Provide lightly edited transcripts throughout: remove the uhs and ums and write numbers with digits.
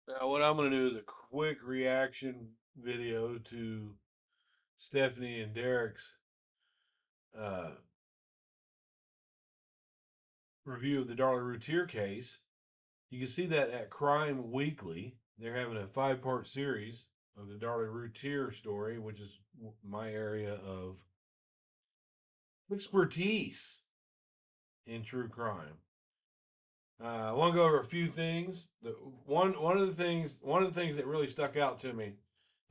Now, what I'm going to do is a quick reaction video to Stephanie and Derek's uh, review of the Darlie Routier case. You can see that at Crime Weekly. They're having a 5-part series of the Darlie Routier story, which is my area of expertise in true crime. I want to go over a few things. One of the things that really stuck out to me,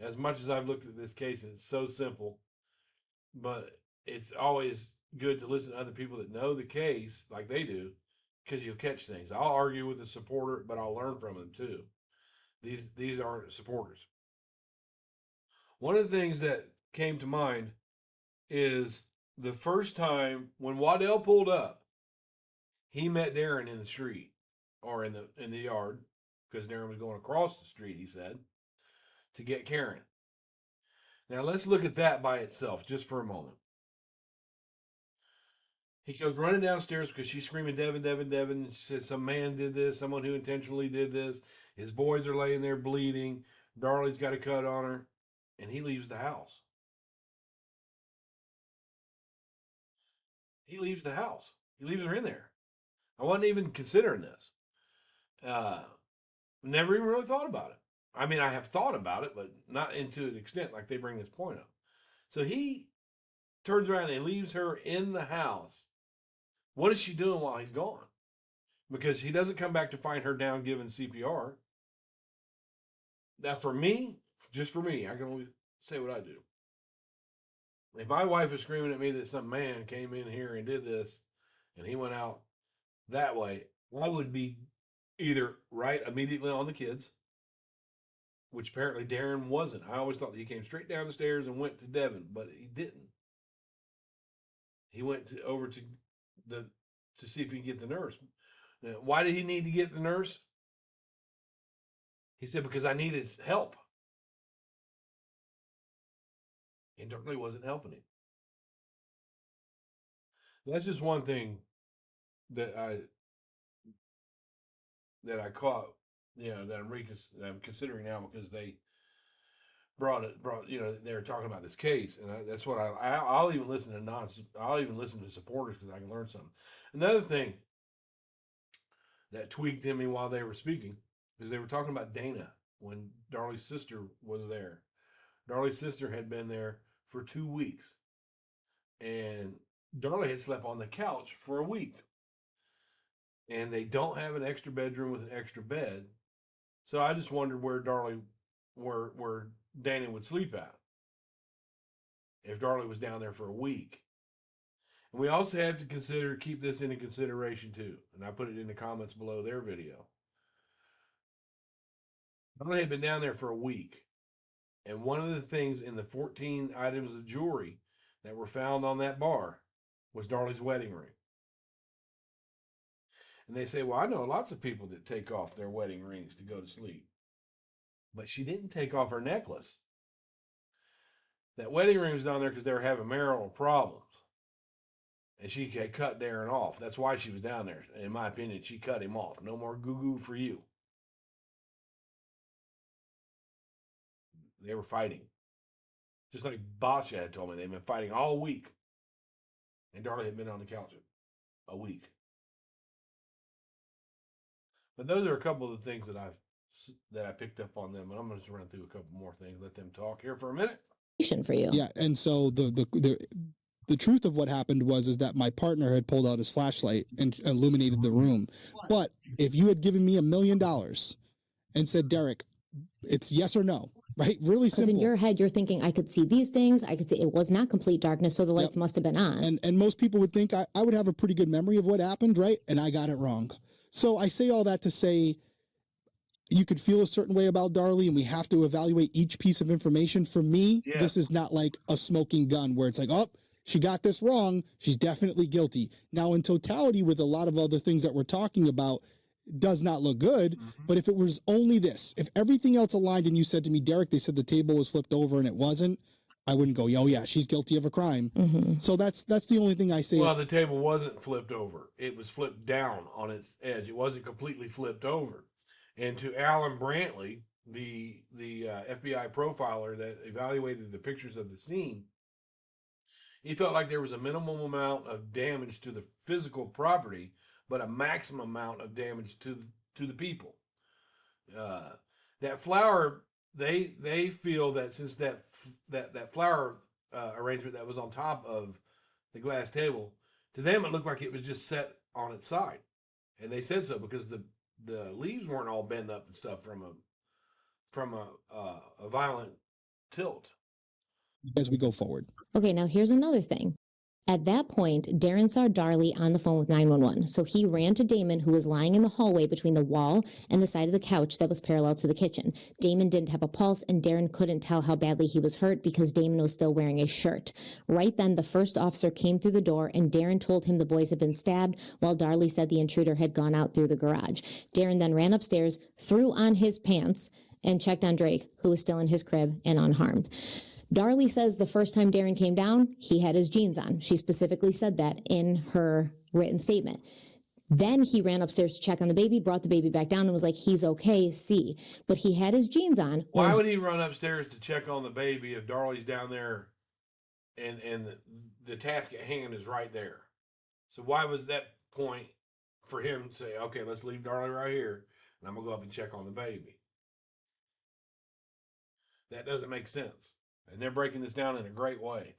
as much as I've looked at this case, it's so simple, but it's always good to listen to other people that know the case like they do, because you'll catch things. I'll argue with a supporter, but I'll learn from them too. These aren't supporters. One of the things that came to mind is the first time when Waddell pulled up, he met Darren in the street or in the yard because Darren was going across the street, he said, to get Karen. Now let's look at that by itself just for a moment. He goes running downstairs because she's screaming, Devin, Devin, Devin. She says some man did this, someone who intentionally did this. His boys are laying there bleeding. Darlie's got a cut on her. And he leaves the house. He leaves the house. He leaves her in there. I wasn't even considering this. Uh, Never even really thought about it. I mean, I have thought about it, but not into an extent like they bring this point up. So he turns around and leaves her in the house. What is she doing while he's gone? Because he doesn't come back to find her down giving CPR. Now, for me, just for me, I can only say what I do. If my wife is screaming at me that some man came in here and did this, and he went out that way, I would be either right immediately on the kids, which apparently Darren wasn't. I always thought that he came straight down the stairs and went to Devin, but he didn't. He went over the to see if he could get the nurse. Now, why did he need to get the nurse? He said because I needed help, and Darlie wasn't helping him. That's just one thing that I caught, that I'm considering now because they brought they were talking about this case, and that's what I'll even listen to I'll even listen to supporters because I can learn something. Another thing that tweaked in me while they were speaking is they were talking about Dana when Darlie's sister was there. Darlie's sister had been there for 2 weeks, and Darlie had slept on the couch for a week, and they don't have an extra bedroom with an extra bed. So I just wondered where Dana would sleep at if Darlie was down there for a week. And we also have to keep this into consideration too. And I put it in the comments below their video. Darlie had been down there for a week. And one of the things in the 14 items of jewelry that were found on that bar was Darlie's wedding ring. And they say, well, I know lots of people that take off their wedding rings to go to sleep. But she didn't take off her necklace. That wedding ring was down there because they were having marital problems. And she had cut Darren off. That's why she was down there. In my opinion, she cut him off. No more goo-goo for you. They were fighting. Just like Basha had told me, they've been fighting all week. And Darlie had been on the couch a week. But those are a couple of the things that I picked up on them. And I'm going to just run through a couple more things, let them talk here for a minute. For you. Yeah, and so the truth of what happened is that my partner had pulled out his flashlight and illuminated the room. But if you had given me $1 million and said, Derek, it's yes or no, right? Really simple. Because in your head, you're thinking, I could see these things. I could see it was not complete darkness, so the lights must have been on. And most people would think I would have a pretty good memory of what happened, right? And I got it wrong. So I say all that to say, you could feel a certain way about Darlie, and we have to evaluate each piece of information. For me, This is not like a smoking gun where it's like, oh, she got this wrong. She's definitely guilty. Now, in totality, with a lot of other things that we're talking about, does not look good. But if it was only this, if everything else aligned and you said to me, Derek, they said the table was flipped over and it wasn't, I wouldn't go, oh, yeah, she's guilty of a crime. So that's the only thing I say. Well, the table wasn't flipped over. It was flipped down on its edge. It wasn't completely flipped over. And to Alan Brantley, the FBI profiler that evaluated the pictures of the scene, he felt like there was a minimum amount of damage to the physical property, but a maximum amount of damage to the people. That flower, they feel that since that flower arrangement that was on top of the glass table, to them it looked like it was just set on its side, and they said so because the leaves weren't all bent up and stuff from a violent tilt. As we go forward. Okay, now here's another thing. At that point, Darren saw Darlie on the phone with 911, so he ran to Damon, who was lying in the hallway between the wall and the side of the couch that was parallel to the kitchen. Damon didn't have a pulse, and Darren couldn't tell how badly he was hurt because Damon was still wearing a shirt. Right then, the first officer came through the door, and Darren told him the boys had been stabbed, while Darlie said the intruder had gone out through the garage. Darren then ran upstairs, threw on his pants, and checked on Drake, who was still in his crib and unharmed. Darlie says the first time Darren came down, he had his jeans on. She specifically said that in her written statement. Then he ran upstairs to check on the baby, brought the baby back down, and was like, he's okay, see. But he had his jeans on. Why would he run upstairs to check on the baby if Darlie's down there and the task at hand is right there? So why was that point for him to say, okay, let's leave Darlie right here, and I'm going to go up and check on the baby? That doesn't make sense. And they're breaking this down in a great way.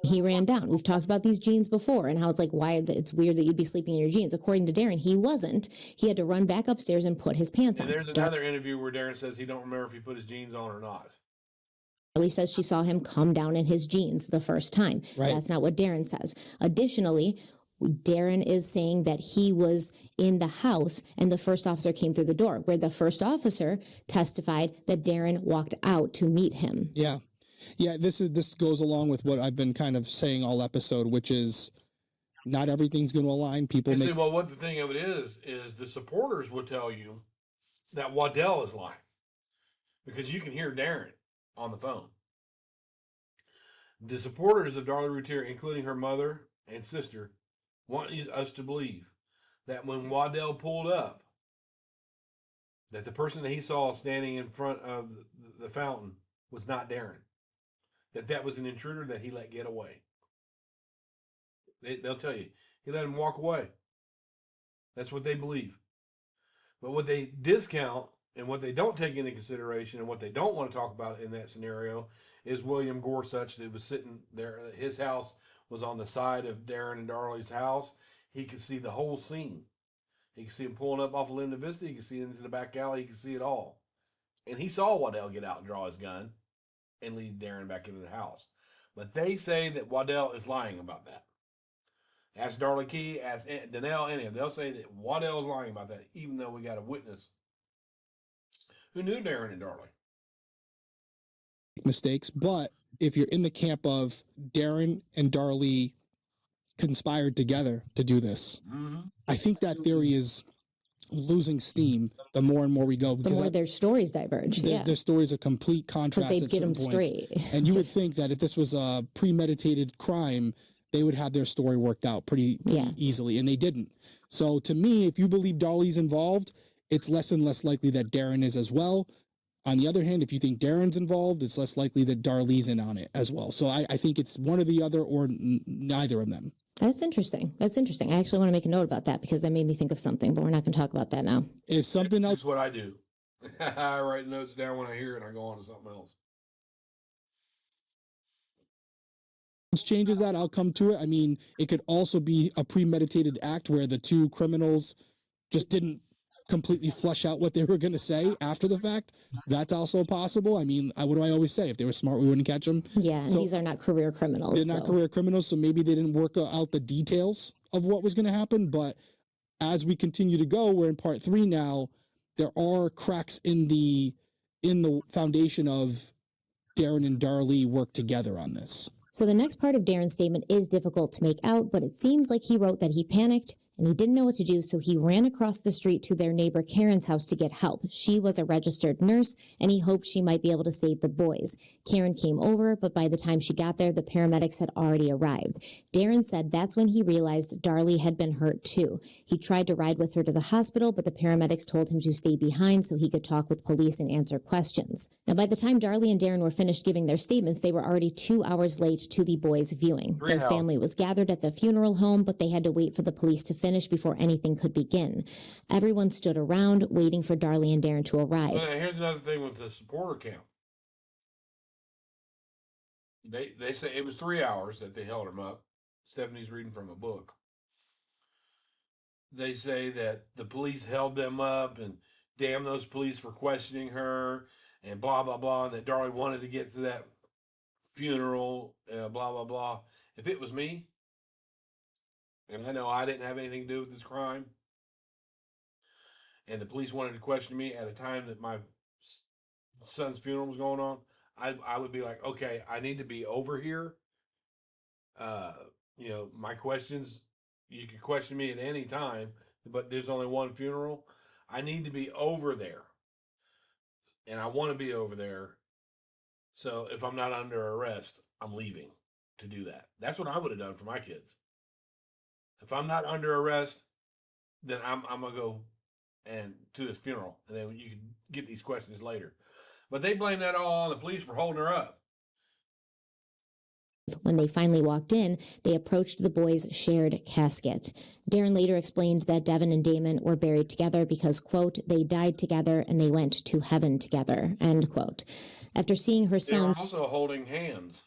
He ran down. We've talked about these jeans before and how it's like, why it's weird that you'd be sleeping in your jeans. According to Darren, he wasn't. He had to run back upstairs and put his pants on. And there's another interview where Darren says he don't remember if he put his jeans on or not. Darlie says she saw him come down in his jeans the first time. Right. That's not what Darren says. Additionally, Darren is saying that he was in the house and the first officer came through the door, where the first officer testified that Darren walked out to meet him. Yeah. Yeah, this goes along with what I've been kind of saying all episode, which is not everything's going to align. People see, well, what the thing of it is the supporters will tell you that Waddell is lying because you can hear Darren on the phone. The supporters of Darlie Routier, including her mother and sister, want us to believe that when Waddell pulled up, that the person that he saw standing in front of the fountain was not Darren. That was an intruder that he let get away. They'll tell you. He let him walk away. That's what they believe. But what they discount and what they don't take into consideration and what they don't want to talk about in that scenario is William Gorsuch that was sitting there. His house was on the side of Darren and Darlie's house. He could see the whole scene. He could see him pulling up off of Linda Vista. He could see into the back alley. He could see it all. And he saw Waddell get out and draw his gun and lead Darren back into the house. But they say that Waddell is lying about that. Ask Darlie Key, ask Danelle, any of them. They'll say that Waddell is lying about that, even though we got a witness who knew Darren and Darlie. Mistakes, but if you're in the camp of Darren and Darlie conspired together to do this, I think that theory is losing steam the more and more we go. The more their stories diverge. Their stories are complete contrast. Because they'd get them straight. And you would think that if this was a premeditated crime, they would have their story worked out pretty easily, and they didn't. So to me, if you believe Darlie's involved, it's less and less likely that Darren is as well. On the other hand, if you think Darren's involved, it's less likely that Darlie's in on it as well. So I think it's one or the other or neither of them. That's interesting. I actually want to make a note about that because that made me think of something, but we're not going to talk about that now. Is something else? That's what I do. I write notes down when I hear it and I go on to something else. Changes that, I'll come to it. I mean, it could also be a premeditated act where the two criminals just didn't completely flush out what they were going to say after the fact. That's also possible. I mean, what do I always say? If they were smart, we wouldn't catch them. Yeah, and these are not career criminals. They're not career criminals, so maybe they didn't work out the details of what was going to happen. But as we continue to go, we're in part 3 now. There are cracks in the foundation of Darren and Darlie work together on this. So the next part of Darren's statement is difficult to make out, but it seems like he wrote that he panicked and he didn't know what to do, so he ran across the street to their neighbor Karen's house to get help. She was a registered nurse, and he hoped she might be able to save the boys. Karen came over, but by the time she got there, the paramedics had already arrived. Darren said that's when he realized Darlie had been hurt too. He tried to ride with her to the hospital, but the paramedics told him to stay behind so he could talk with police and answer questions. Now, by the time Darlie and Darren were finished giving their statements, they were already 2 hours late to the boys' viewing. Their family was gathered at the funeral home, but they had to wait for the police to finish before anything could begin. Everyone stood around waiting for Darlie and Darren to arrive. Well, here's another thing with the supporter count. They say it was 3 hours that they held him up. Stephanie's reading from a book. They say that the police held them up and damn those police for questioning her and blah, blah, blah, and that Darlie wanted to get to that funeral, blah, blah, blah. If it was me, and I know I didn't have anything to do with this crime, and the police wanted to question me at a time that my son's funeral was going on, I would be like, okay, I need to be over here. My questions, you can question me at any time, but there's only one funeral. I need to be over there. And I want to be over there. So if I'm not under arrest, I'm leaving to do that. That's what I would have done for my kids. If I'm not under arrest, then I'm gonna go and to this funeral, and then you can get these questions later. But they blame that all on the police for holding her up. When they finally walked in, they approached the boys' shared casket. Darren later explained that Devin and Damon were buried together because, quote, they died together and they went to heaven together, end quote. After seeing her son... They were also holding hands.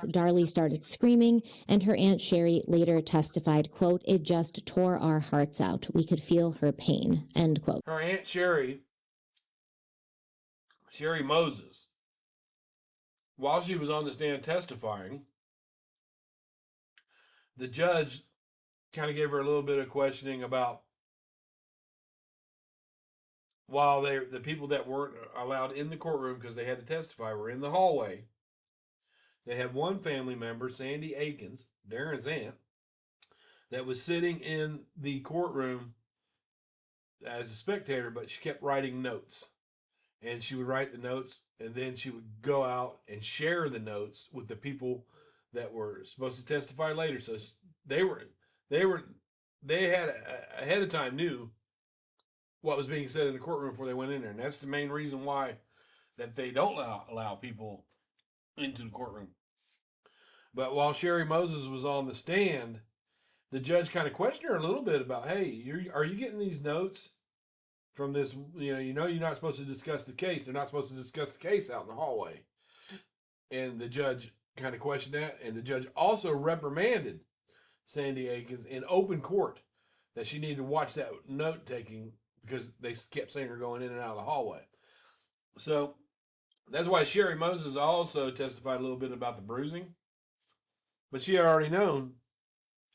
Darlie started screaming, and her Aunt Sherry later testified, quote, it just tore our hearts out. We could feel her pain, end quote. Her Aunt Sherry Moses, while she was on the stand testifying, the judge kind of gave her a little bit of questioning about while the people that weren't allowed in the courtroom because they had to testify were in the hallway. They had one family member, Sandy Akins, Darren's aunt, that was sitting in the courtroom as a spectator, but she kept writing notes. And she would write the notes, and then she would go out and share the notes with the people that were supposed to testify later. So they had ahead of time knew what was being said in the courtroom before they went in there. And that's the main reason why that they don't allow people into the courtroom. But while Sherry Moses was on the stand, the judge kind of questioned her a little bit about, hey, are you getting these notes from this? You're not supposed to discuss the case. They're not supposed to discuss the case out in the hallway. And the judge kind of questioned that. And the judge also reprimanded Sandy Akins in open court that she needed to watch that note taking because they kept seeing her going in and out of the hallway. So that's why Sherry Moses also testified a little bit about the bruising. But she had already known.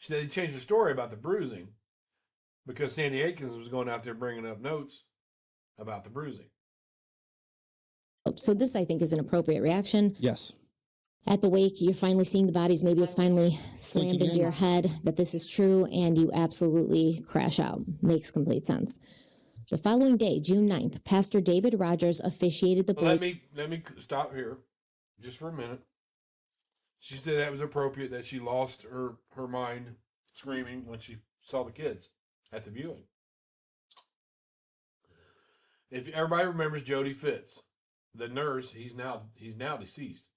They changed the story about the bruising because Sandy Akins was going out there bringing up notes about the bruising. So this, I think, is an appropriate reaction. Yes. At the wake, you're finally seeing the bodies. Maybe it's finally slammed into your head that this is true, and you absolutely crash out. Makes complete sense. The following day, June 9th, Pastor David Rogers officiated the... Let me stop here just for a minute. She said that was appropriate that she lost her mind screaming when she saw the kids at the viewing. If everybody remembers Jody Fitz, the nurse, he's now deceased.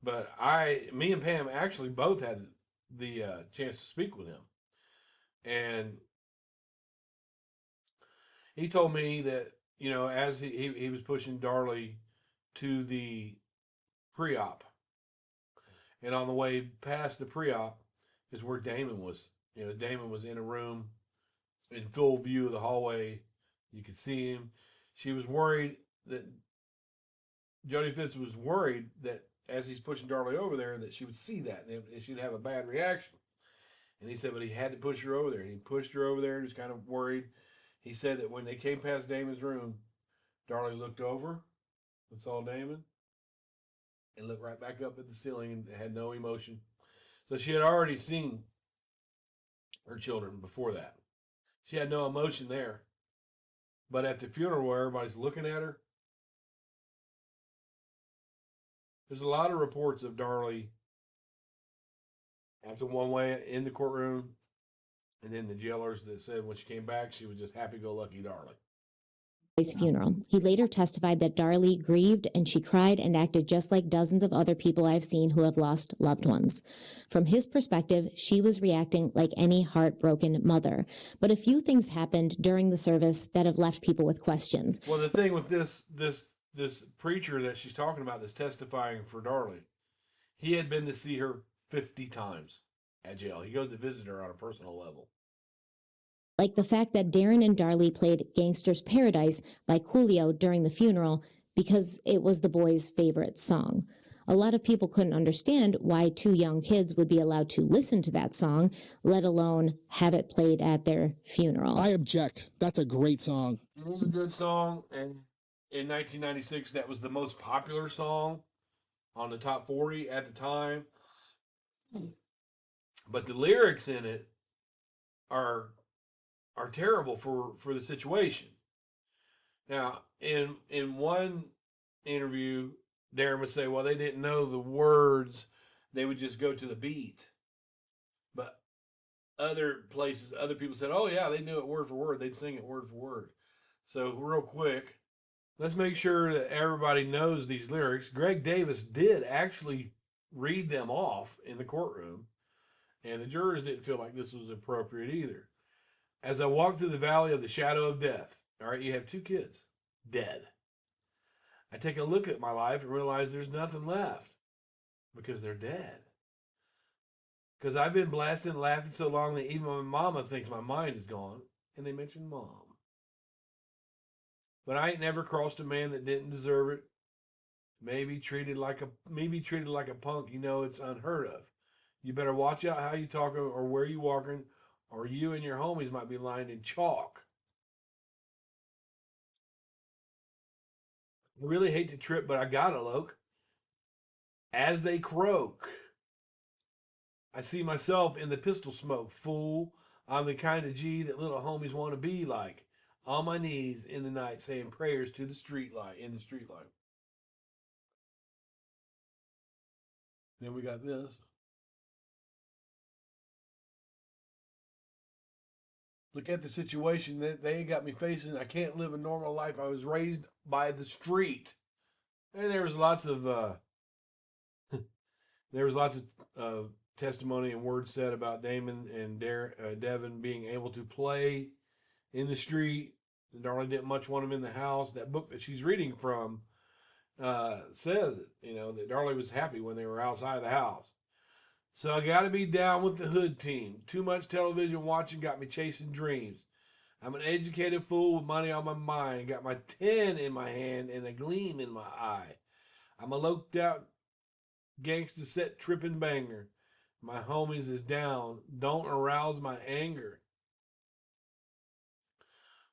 But me and Pam actually both had the chance to speak with him. And he told me that, as he was pushing Darlie to the pre-op, and on the way past the pre-op is where Damon was. Damon was in a room in full view of the hallway. You could see him. She was worried that Jody Fitz was worried that as he's pushing Darlie over there, that she would see that and she'd have a bad reaction. And he said, but he had to push her over there. He pushed her over there and was kind of worried. He said that when they came past Damon's room, Darlie looked over and saw Damon and looked right back up at the ceiling and had no emotion. So she had already seen her children before that. She had no emotion there. But at the funeral where everybody's looking at her, there's a lot of reports of Darlie acting one way in the courtroom, and then the jailers that said when she came back, she was just happy-go-lucky Darlie. His funeral. He later testified that Darlie grieved and she cried and acted just like dozens of other people I've seen who have lost loved ones. From his perspective, she was reacting like any heartbroken mother. But a few things happened during the service that have left people with questions. Well, the thing with this preacher that she's talking about that's testifying for Darlie, he had been to see her 50 times at jail. He goes to visit her on a personal level. Like the fact that Darren and Darlie played Gangster's Paradise by Coolio during the funeral because it was the boys' favorite song. A lot of people couldn't understand why two young kids would be allowed to listen to that song, let alone have it played at their funeral. I object. That's a great song. It was a good song, and in 1996, that was the most popular song on the top 40 at the time. But the lyrics in it are terrible for the situation. Now, in one interview, Darren would say, well, they didn't know the words. They would just go to the beat. But other places, other people said, oh, yeah, they knew it word for word. They'd sing it word for word. So real quick, let's make sure that everybody knows these lyrics. Greg Davis did actually read them off in the courtroom, and the jurors didn't feel like this was appropriate either. As I walk through the valley of the shadow of death, all right, you have two kids dead. I take a look at my life and realize there's nothing left because they're dead. Because I've been blasting and laughing so long that even my mama thinks my mind is gone, and they mention mom. But I ain't never crossed a man that didn't deserve it. Maybe treated like a punk. You know, it's unheard of. You better watch out how you talking or where you walking, or you and your homies might be lined in chalk. I really hate to trip, but I gotta look. As they croak, I see myself in the pistol smoke. Fool, I'm the kind of G that little homies want to be like. On my knees in the night saying prayers to the street light, in the street light. Then we got this. Look at the situation that they got me facing. I can't live a normal life. I was raised by the street. And there was lots of testimony and words said about Damon and Devin being able to play in the street. Darlie didn't much want him in the house. That book that she's reading from says, that Darlie was happy when they were outside of the house. So I got to be down with the hood team. Too much television watching got me chasing dreams. I'm an educated fool with money on my mind. Got my 10 in my hand and a gleam in my eye. I'm a loped out gangster set tripping banger. My homies is down. Don't arouse my anger.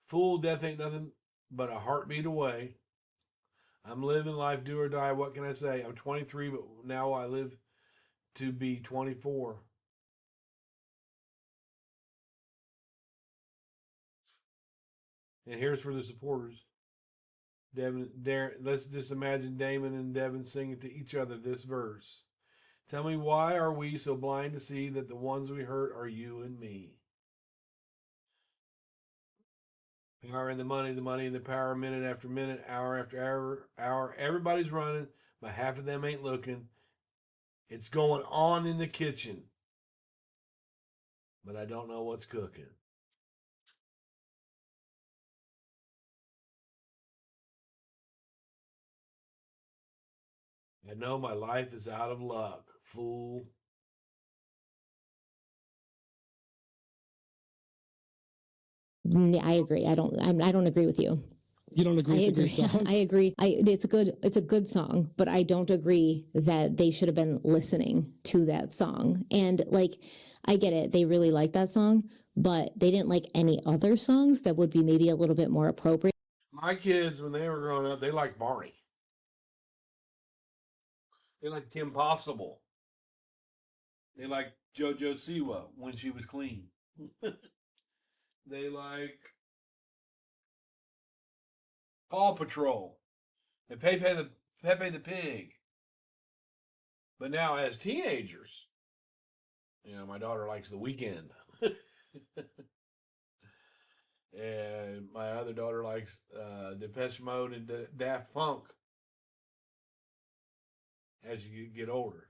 Fool, death ain't nothing but a heartbeat away. I'm living life, do or die. What can I say? I'm 23, but now I live to be 24. And here's for the supporters. Let's just imagine Damon and Devin singing to each other this verse. Tell me, why are we so blind to see that the ones we hurt are you and me? Power and the money and the power, minute after minute, hour after hour. Everybody's running, but half of them ain't looking. It's going on in the kitchen, but I don't know what's cooking. I know my life is out of luck, fool. I agree. I don't agree with you. You don't agree it's a great song? I agree. It's a good song, but I don't agree that they should have been listening to that song. And I get it. They really like that song, but they didn't like any other songs that would be maybe a little bit more appropriate. My kids, when they were growing up, they liked Barney. They liked Kim Possible. They liked JoJo Siwa when she was clean. They like Paw Patrol and Pepe the Pig. But now, as teenagers, my daughter likes The Weeknd. And my other daughter likes Depeche Mode and Daft Punk as you get older.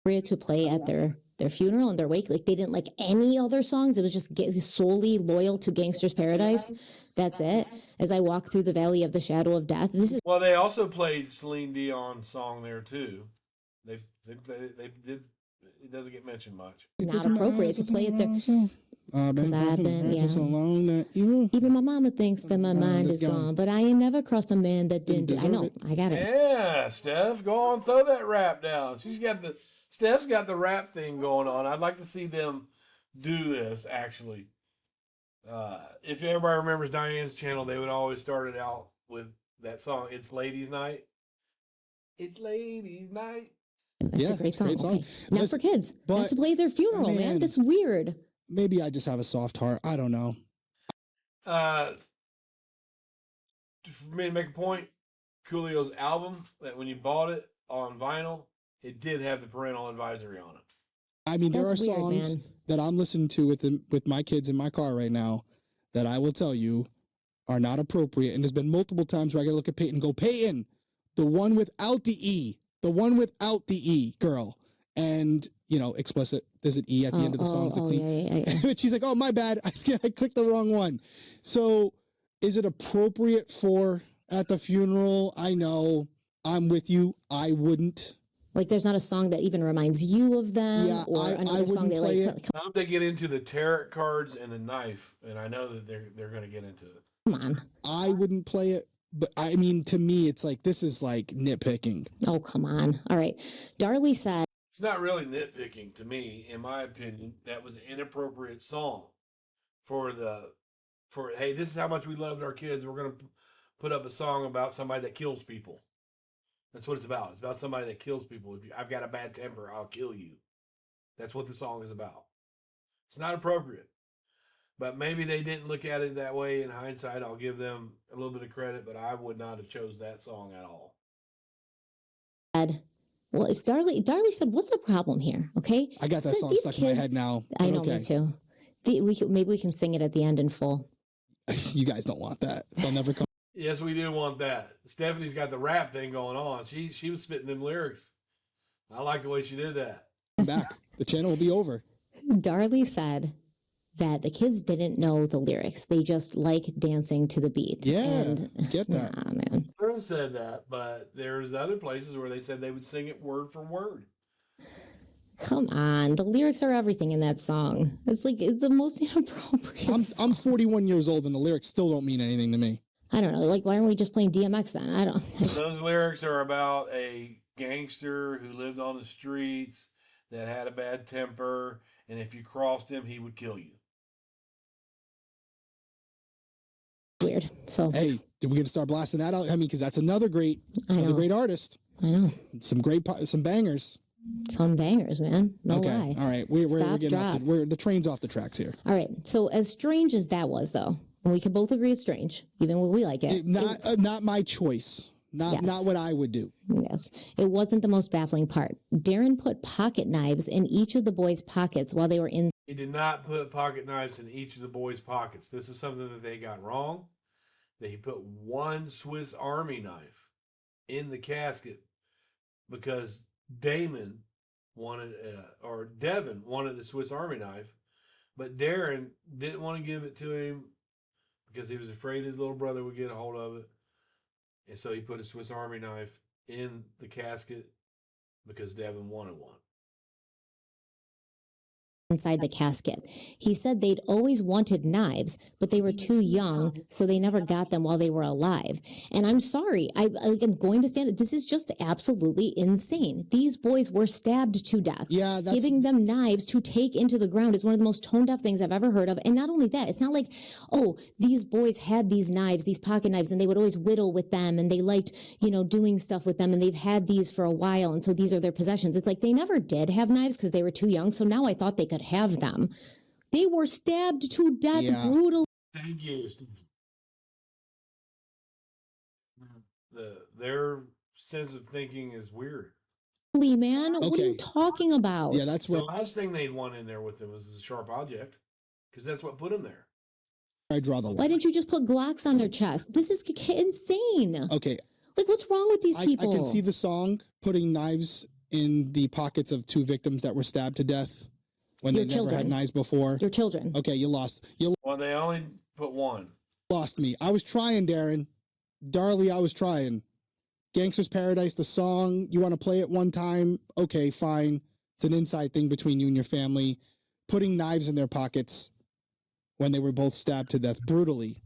To play at their funeral and their wake. Like, they didn't like any other songs. It was just solely loyal to Gangster's Paradise. That's it. As I walk through the valley of the shadow of death. Well, they also played Celine Dion's song there too. They did. It doesn't get mentioned much. It's not appropriate to play it there. Because I've been, so long that even my mama thinks that my mind is gone, but I ain't never crossed a man that didn't do. I know, I got it. Yeah, Steph, go on, throw that rap down. Steph's got the rap thing going on. I'd like to see them do this actually. If everybody remembers Diane's channel, they would always start it out with that song. It's Ladies' Night. It's Ladies' Night. That's a great song. Okay. Not for kids. Not to play at their funeral, man. That's weird. Maybe I just have a soft heart. I don't know. For me to make a point, Coolio's album, that when you bought it on vinyl, it did have the parental advisory on it. I mean, there are songs that I'm listening to with my kids in my car right now that I will tell you are not appropriate. And there's been multiple times where I got to look at Peyton and go, Peyton, the one without the E. The one without the E, girl. And, explicit. There's an E at the end of the song. Yeah. She's like, oh, my bad. I clicked the wrong one. So is it appropriate for at the funeral? I know. I'm with you. I wouldn't. Like, there's not a song that even reminds you of them, or another song they like. I hope they get into the tarot cards and the knife, and I know that they're going to get into it. Come on. I wouldn't play it. But I mean, to me, it's like, this is like nitpicking. Oh, come on. All right. Darlie said, it's not really nitpicking to me, in my opinion. That was an inappropriate song for hey, this is how much we loved our kids. We're going to put up a song about somebody that kills people. That's what it's about. It's about somebody that kills people. If I've got a bad temper, I'll kill you. That's what the song is about. It's not appropriate. But maybe they didn't look at it that way in hindsight. I'll give them a little bit of credit, but I would not have chose that song at all. Well, it's Darlie. Darlie said, what's the problem here? Okay. I got that song stuck in my head now. I know, me too. Maybe we can sing it at the end in full. You guys don't want that. They'll never come. Yes, we do want that. Stephanie's got the rap thing going on. She was spitting them lyrics. I like the way she did that. Come back. The channel will be over. Darlie said that the kids didn't know the lyrics. They just like dancing to the beat. Yeah, get that. Nah, man. Everyone said that, but there's other places where they said they would sing it word for word. Come on. The lyrics are everything in that song. It's like the most inappropriate I'm 41 years old and the lyrics still don't mean anything to me. I don't know. Like, why aren't we just playing DMX then? I don't. Those lyrics are about a gangster who lived on the streets that had a bad temper, and if you crossed him, he would kill you. Weird. So, hey, did we gonna start blasting that out? I mean, because that's another great artist. I know. Some bangers. Some bangers, man. No lie. All right. We're getting off the train's off the tracks here. All right. So, as strange as that was, though, and we can both agree it's strange, even when we like it. Not my choice. Not what I would do. Yes. It wasn't the most baffling part. Darren put pocket knives in each of the boys' pockets while they were in. He did not put pocket knives in each of the boys' pockets. This is something that they got wrong. That he put one Swiss Army knife in the casket because Devin wanted a Swiss Army knife, but Darren didn't want to give it to him because he was afraid his little brother would get a hold of it. And so he put a Swiss Army knife in the casket because Devin wanted one. Inside the casket. He said they'd always wanted knives, but they were too young, so they never got them while they were alive. And I'm sorry, I'm going to stand it. This is just absolutely insane. These boys were stabbed to death. Yeah, giving them knives to take into the ground is one of the most tone deaf things I've ever heard of. And not only that, it's not like, oh, these boys had these knives, these pocket knives, and they would always whittle with them, and they liked, doing stuff with them, and they've had these for a while, and so these are their possessions. It's like they never did have knives because they were too young, so now I thought they could have them. They were stabbed to death brutally. Thank you. Their sense of thinking is weird. Man, what are you talking about? Yeah, that's where the last thing they'd want in there with them was a sharp object, because that's what put them there. I draw the line. Why didn't you just put Glocks on their chest? This is insane. Okay. Like, what's wrong with these people? I can see the song putting knives in the pockets of 2 victims that were stabbed to death when they never had knives before. Your children. Okay, you lost. Well, they only put one. Lost me. I was trying, Darren. Darlie, I was trying. Gangster's Paradise, the song, you want to play it one time? Okay, fine. It's an inside thing between you and your family. Putting knives in their pockets when they were both stabbed to death brutally.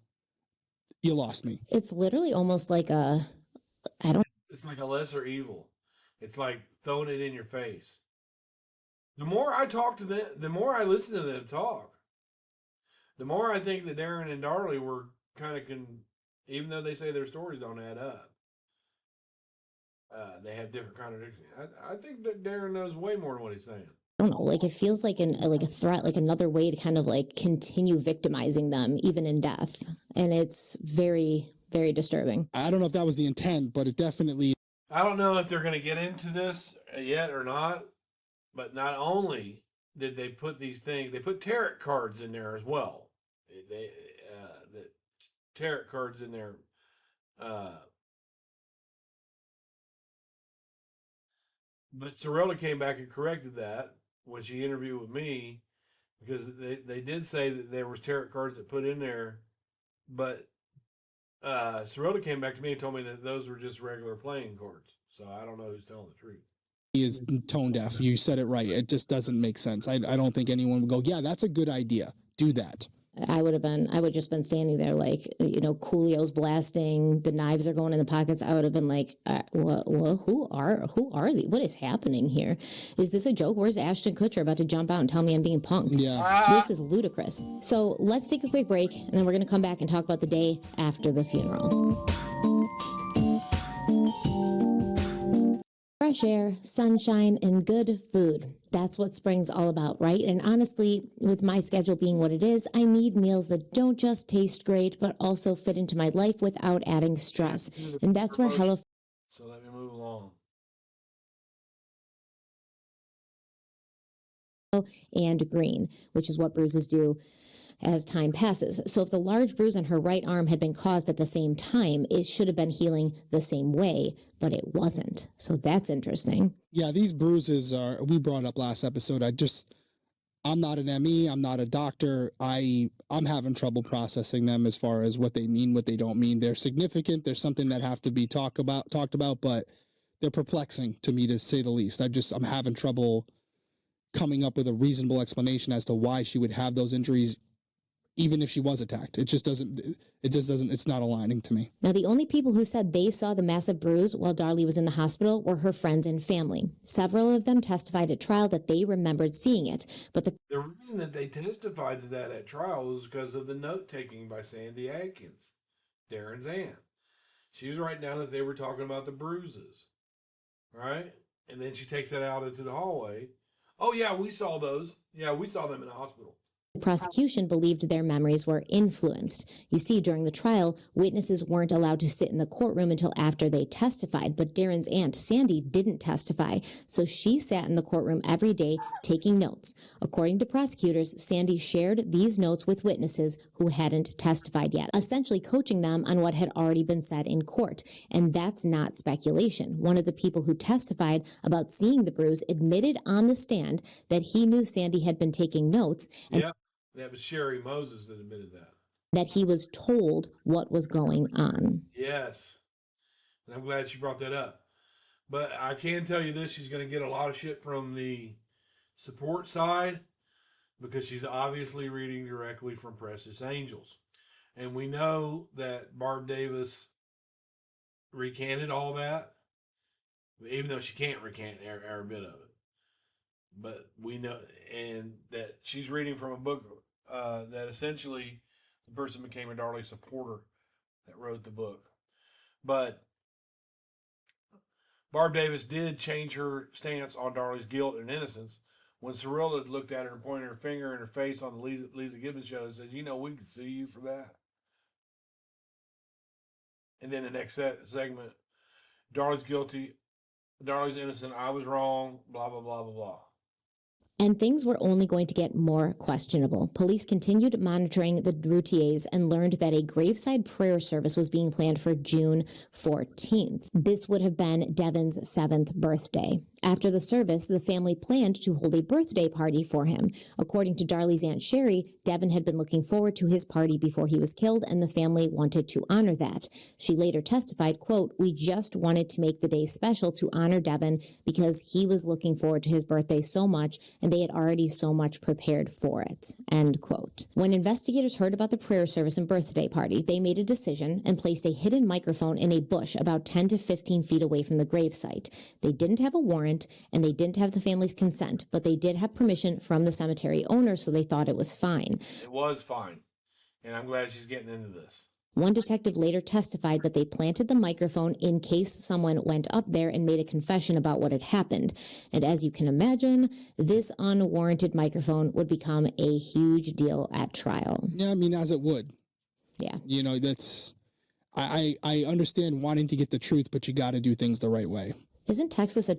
You lost me. It's literally almost like It's like a lesser evil. It's like throwing it in your face. The more I talk to them, the more I listen to them talk, the more I think that Darren and Darlie were kind of even though they say their stories don't add up. They have different contradictions. I think that Darren knows way more than what he's saying. I don't know, like it feels like a threat, like another way to kind of like continue victimizing them even in death. And it's very, very disturbing. I don't know if that was the intent, but it definitely... I don't know if they're going to get into this yet or not, but not only did they put these things, they put tarot cards in there as well. The tarot cards in there. But Sorella came back and corrected that when she interviewed with me, because they did say that there was tarot cards that put in there, but Sorella came back to me and told me that those were just regular playing cards. So I don't know who's telling the truth. He is tone deaf. You said it right. It just doesn't make sense. I don't think anyone would go, yeah, that's a good idea. Do that. I would just been standing there like, Coolio's blasting, the knives are going in the pockets. I would have been like, who are these? What is happening here? Is this a joke? Where's Ashton Kutcher about to jump out and tell me I'm being punked? Yeah. This is ludicrous. So let's take a quick break, and then we're going to come back and talk about the day after the funeral. Fresh air, sunshine, and good food. That's what spring's all about, right? And honestly, with my schedule being what it is, I need meals that don't just taste great, but also fit into my life without adding stress. And that's where HelloFresh. So let me move along. And green, which is what bruises do as time passes. So if the large bruise on her right arm had been caused at the same time, it should have been healing the same way, but it wasn't. So that's interesting. Yeah, these bruises we brought up last episode. I'm not an ME, I'm not a doctor. I'm having trouble processing them as far as what they mean, what they don't mean. They're significant. There's something that have to be talked about, but they're perplexing to me, to say the least. I'm having trouble coming up with a reasonable explanation as to why she would have those injuries, even if she was attacked. It's not aligning to me. Now, the only people who said they saw the massive bruise while Darlie was in the hospital were her friends and family. Several of them testified at trial that they remembered seeing it, but the reason that they testified to that at trial was because of the note-taking by Sandy Atkins, Darren's aunt. She was writing down that they were talking about the bruises, right? And then she takes that out into the hallway. Oh, yeah, we saw those. Yeah, we saw them in the hospital. The prosecution believed their memories were influenced. You see, during the trial, witnesses weren't allowed to sit in the courtroom until after they testified, but Darren's aunt, Sandy, didn't testify, so she sat in the courtroom every day taking notes. According to prosecutors, Sandy shared these notes with witnesses who hadn't testified yet, essentially coaching them on what had already been said in court. And that's not speculation. One of the people who testified about seeing the bruise admitted on the stand that he knew Sandy had been taking notes, and that was Sherry Moses that admitted that he was told what was going on. Yes. And I'm glad she brought that up. But I can tell you this, she's going to get a lot of shit from the support side, because she's obviously reading directly from Precious Angels. And we know that Barb Davis recanted all that, even though she can't recant every bit of it. But we know, and that she's reading from a book that essentially the person became a Darlie supporter that wrote the book. But Barb Davis did change her stance on Darlie's guilt and innocence When Cirilla looked at her and pointed her finger in her face on the Lisa Gibbons show and says, we can sue you for that. And then the next segment, Darlie's guilty, Darlie's innocent, I was wrong, blah, blah, blah, blah, blah. And things were only going to get more questionable. Police continued monitoring the Routiers and learned that a graveside prayer service was being planned for June 14th. This would have been Devin's 7th birthday. After the service, the family planned to hold a birthday party for him. According to Darlie's Aunt Sherry, Devin had been looking forward to his party before he was killed, and the family wanted to honor that. She later testified, quote, "We just wanted to make the day special to honor Devin because he was looking forward to his birthday so much, and they had already so much prepared for it," end quote. When investigators heard about the prayer service and birthday party, they made a decision and placed a hidden microphone in a bush about 10 to 15 feet away from the gravesite. They didn't have a warrant, and they didn't have the family's consent, but they did have permission from the cemetery owner, so they thought it was fine. It was fine, and I'm glad she's getting into this. One detective later testified that they planted the microphone in case someone went up there and made a confession about what had happened. And as you can imagine, this unwarranted microphone would become a huge deal at trial. Yeah, I mean, as it would. Yeah. You know, that's... I understand wanting to get the truth, but you got to do things the right way. Isn't Texas a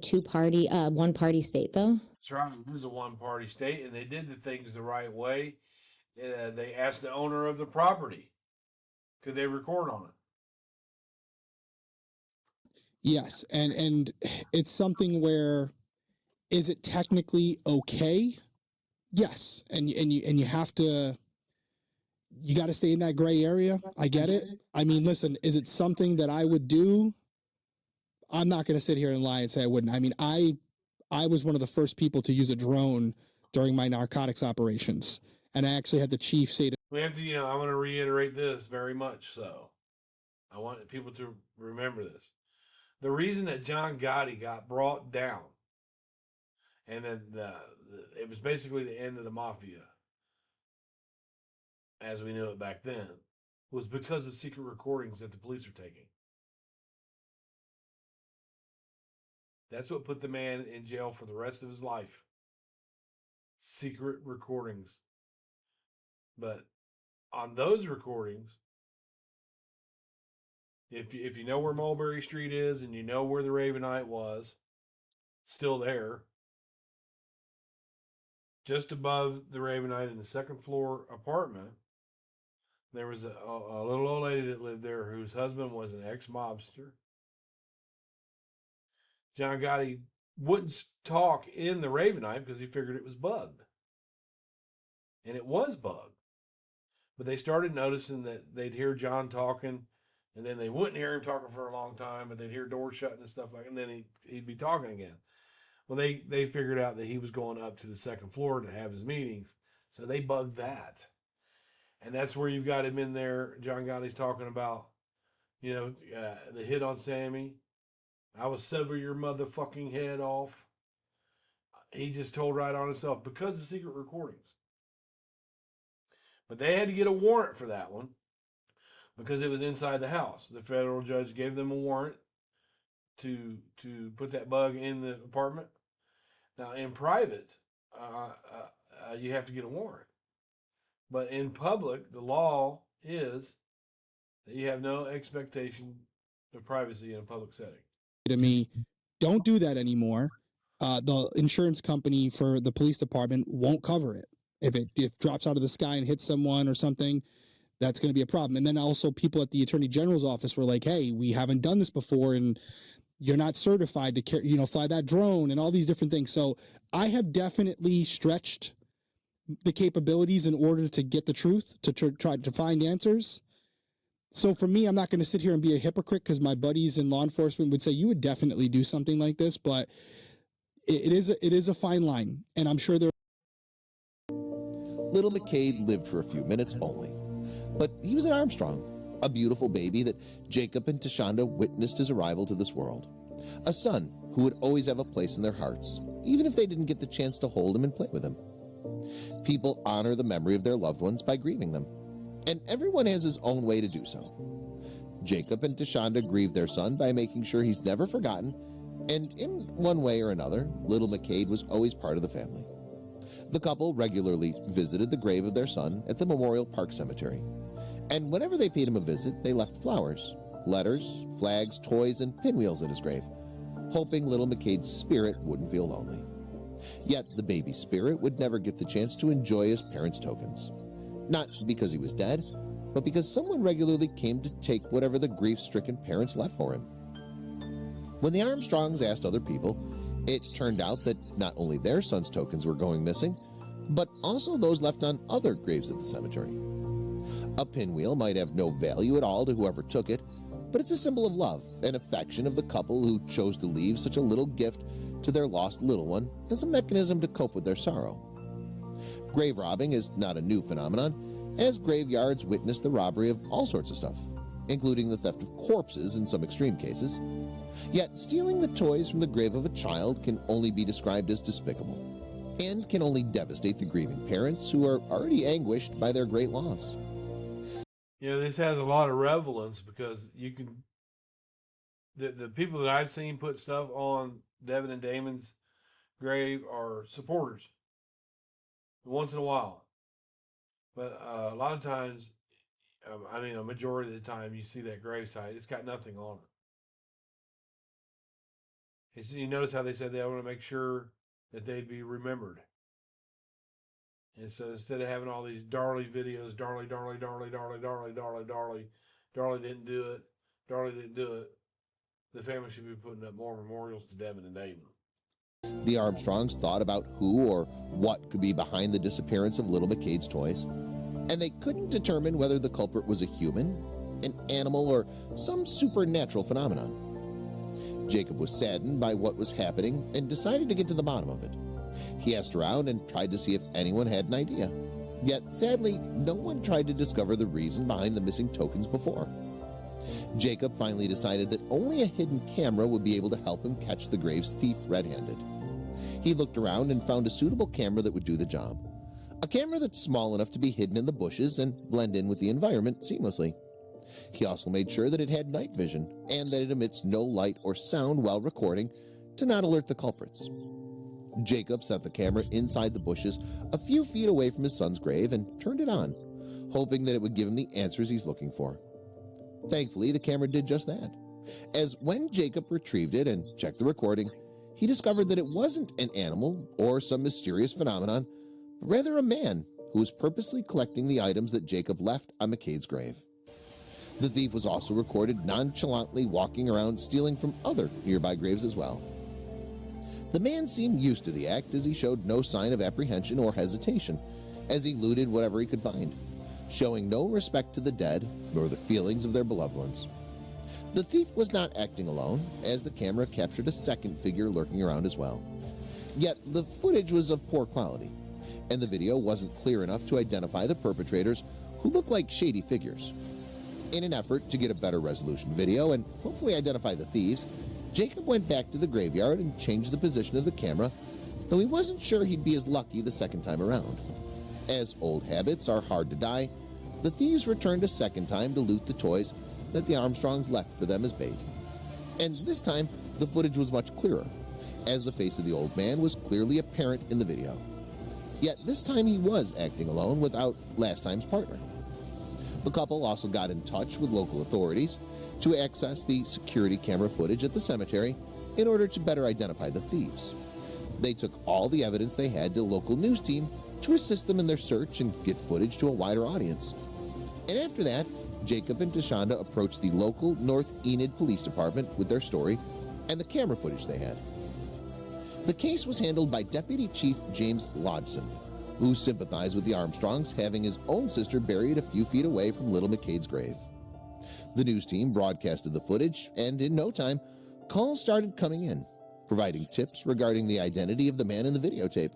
one-party state, though? That's right. It is a one-party state, and they did the things the right way. They asked the owner of the property, could they record on it? Yes, and it's something where, is it technically okay? Yes, and you have to... You got to stay in that gray area. I get it. I mean, listen, is it something that I would do? I'm not going to sit here and lie and say I wouldn't. I mean, I was one of the first people to use a drone during my narcotics operations. And I actually had the chief say to... We have to, I want to reiterate this very much so. I want people to remember this. The reason that John Gotti got brought down, and then it was basically the end of the mafia, as we knew it back then, was because of secret recordings that the police are taking. That's what put the man in jail for the rest of his life. Secret recordings. But on those recordings, if you know where Mulberry Street is and you know where the Ravenite was, still there, just above the Ravenite in the second floor apartment, there was a little old lady that lived there whose husband was an ex-mobster. John Gotti wouldn't talk in the Ravenite because he figured it was bugged. And it was bugged. But they started noticing that they'd hear John talking, and then they wouldn't hear him talking for a long time, but they'd hear doors shutting and stuff like that, and then he'd be talking again. Well, they figured out that he was going up to the second floor to have his meetings, so they bugged that. And that's where you've got him in there. John Gotti's talking about, the hit on Sammy. I will sever your motherfucking head off. He just told right on himself because of secret recordings. But they had to get a warrant for that one because it was inside the house. The federal judge gave them a warrant to put that bug in the apartment. Now, in private, you have to get a warrant. But in public, the law is that you have no expectation of privacy in a public setting. To me, don't do that anymore. The insurance company for the police department won't cover it. If it drops out of the sky and hits someone or something, that's going to be a problem. And then also people at the Attorney General's office were like, hey, we haven't done this before and you're not certified to fly that drone and all these different things. So I have definitely stretched the capabilities in order to get the truth, to try to find answers. So for me, I'm not going to sit here and be a hypocrite because my buddies in law enforcement would say you would definitely do something like this, but it is a fine line, and I'm sure there. Little McCade lived for a few minutes only, but he was an Armstrong, a beautiful baby that Jacob and Tashonda witnessed his arrival to this world, a son who would always have a place in their hearts, even if they didn't get the chance to hold him and play with him. People honor the memory of their loved ones by grieving them, and everyone has his own way to do so. Jacob and Tashonda grieved their son by making sure he's never forgotten, and in one way or another, little McCade was always part of the family. The couple regularly visited the grave of their son at the Memorial Park Cemetery, and whenever they paid him a visit, they left flowers, letters, flags, toys, and pinwheels at his grave, hoping little McCade's spirit wouldn't feel lonely. Yet the baby spirit would never get the chance to enjoy his parents' tokens. Not because he was dead, but because someone regularly came to take whatever the grief-stricken parents left for him. When the Armstrongs asked other people, it turned out that not only their son's tokens were going missing, but also those left on other graves at the cemetery. A pinwheel might have no value at all to whoever took it, but it's a symbol of love and affection of the couple who chose to leave such a little gift to their lost little one as a mechanism to cope with their sorrow. Grave robbing is not a new phenomenon, as graveyards witness the robbery of all sorts of stuff, including the theft of corpses in some extreme cases. Yet stealing the toys from the grave of a child can only be described as despicable, and can only devastate the grieving parents who are already anguished by their great loss. You know, this has a lot of relevance because you can, the people that I've seen put stuff on Devin and Damon's grave are supporters once in a while. But a lot of times, I mean, a majority of the time you see that gravesite, it's got nothing on it. You notice how they said they want to make sure that they'd be remembered. And so instead of having all these Darlie videos, Darlie didn't do it, Darlie didn't do it, the family should be putting up more memorials to Devin and Damon. The Armstrongs thought about who or what could be behind the disappearance of little McCade's toys, and they couldn't determine whether the culprit was a human, an animal, or some supernatural phenomenon. Jacob was saddened by what was happening and decided to get to the bottom of it. He asked around and tried to see if anyone had an idea. Yet, sadly, no one tried to discover the reason behind the missing tokens before. Jacob finally decided that only a hidden camera would be able to help him catch the grave's thief red-handed. He looked around and found a suitable camera that would do the job. A camera that's small enough to be hidden in the bushes and blend in with the environment seamlessly. He also made sure that it had night vision and that it emits no light or sound while recording to not alert the culprits. Jacob set the camera inside the bushes a few feet away from his son's grave and turned it on, hoping that it would give him the answers he's looking for. Thankfully, the camera did just that, as when Jacob retrieved it and checked the recording, he discovered that it wasn't an animal or some mysterious phenomenon, but rather a man who was purposely collecting the items that Jacob left on McCade's grave. The thief was also recorded nonchalantly walking around stealing from other nearby graves as well. The man seemed used to the act, as he showed no sign of apprehension or hesitation as he looted whatever he could find, showing no respect to the dead nor the feelings of their beloved ones. The thief was not acting alone, as the camera captured a second figure lurking around as well. Yet the footage was of poor quality, and the video wasn't clear enough to identify the perpetrators, who looked like shady figures. In an effort to get a better resolution video and hopefully identify the thieves, Jacob went back to the graveyard and changed the position of the camera, though he wasn't sure he'd be as lucky the second time around. As old habits are hard to die, the thieves returned a second time to loot the toys that the Armstrongs left for them as bait. And this time, the footage was much clearer, as the face of the old man was clearly apparent in the video. Yet this time he was acting alone without last time's partner. The couple also got in touch with local authorities to access the security camera footage at the cemetery in order to better identify the thieves. They took all the evidence they had to the local news team to assist them in their search and get footage to a wider audience. And after that, Jacob and Tashonda approached the local North Enid Police Department with their story and the camera footage they had. The case was handled by Deputy Chief James Lodgson, who sympathized with the Armstrongs, having his own sister buried a few feet away from little McCade's grave. The news team broadcasted the footage, and in no time, calls started coming in, providing tips regarding the identity of the man in the videotape.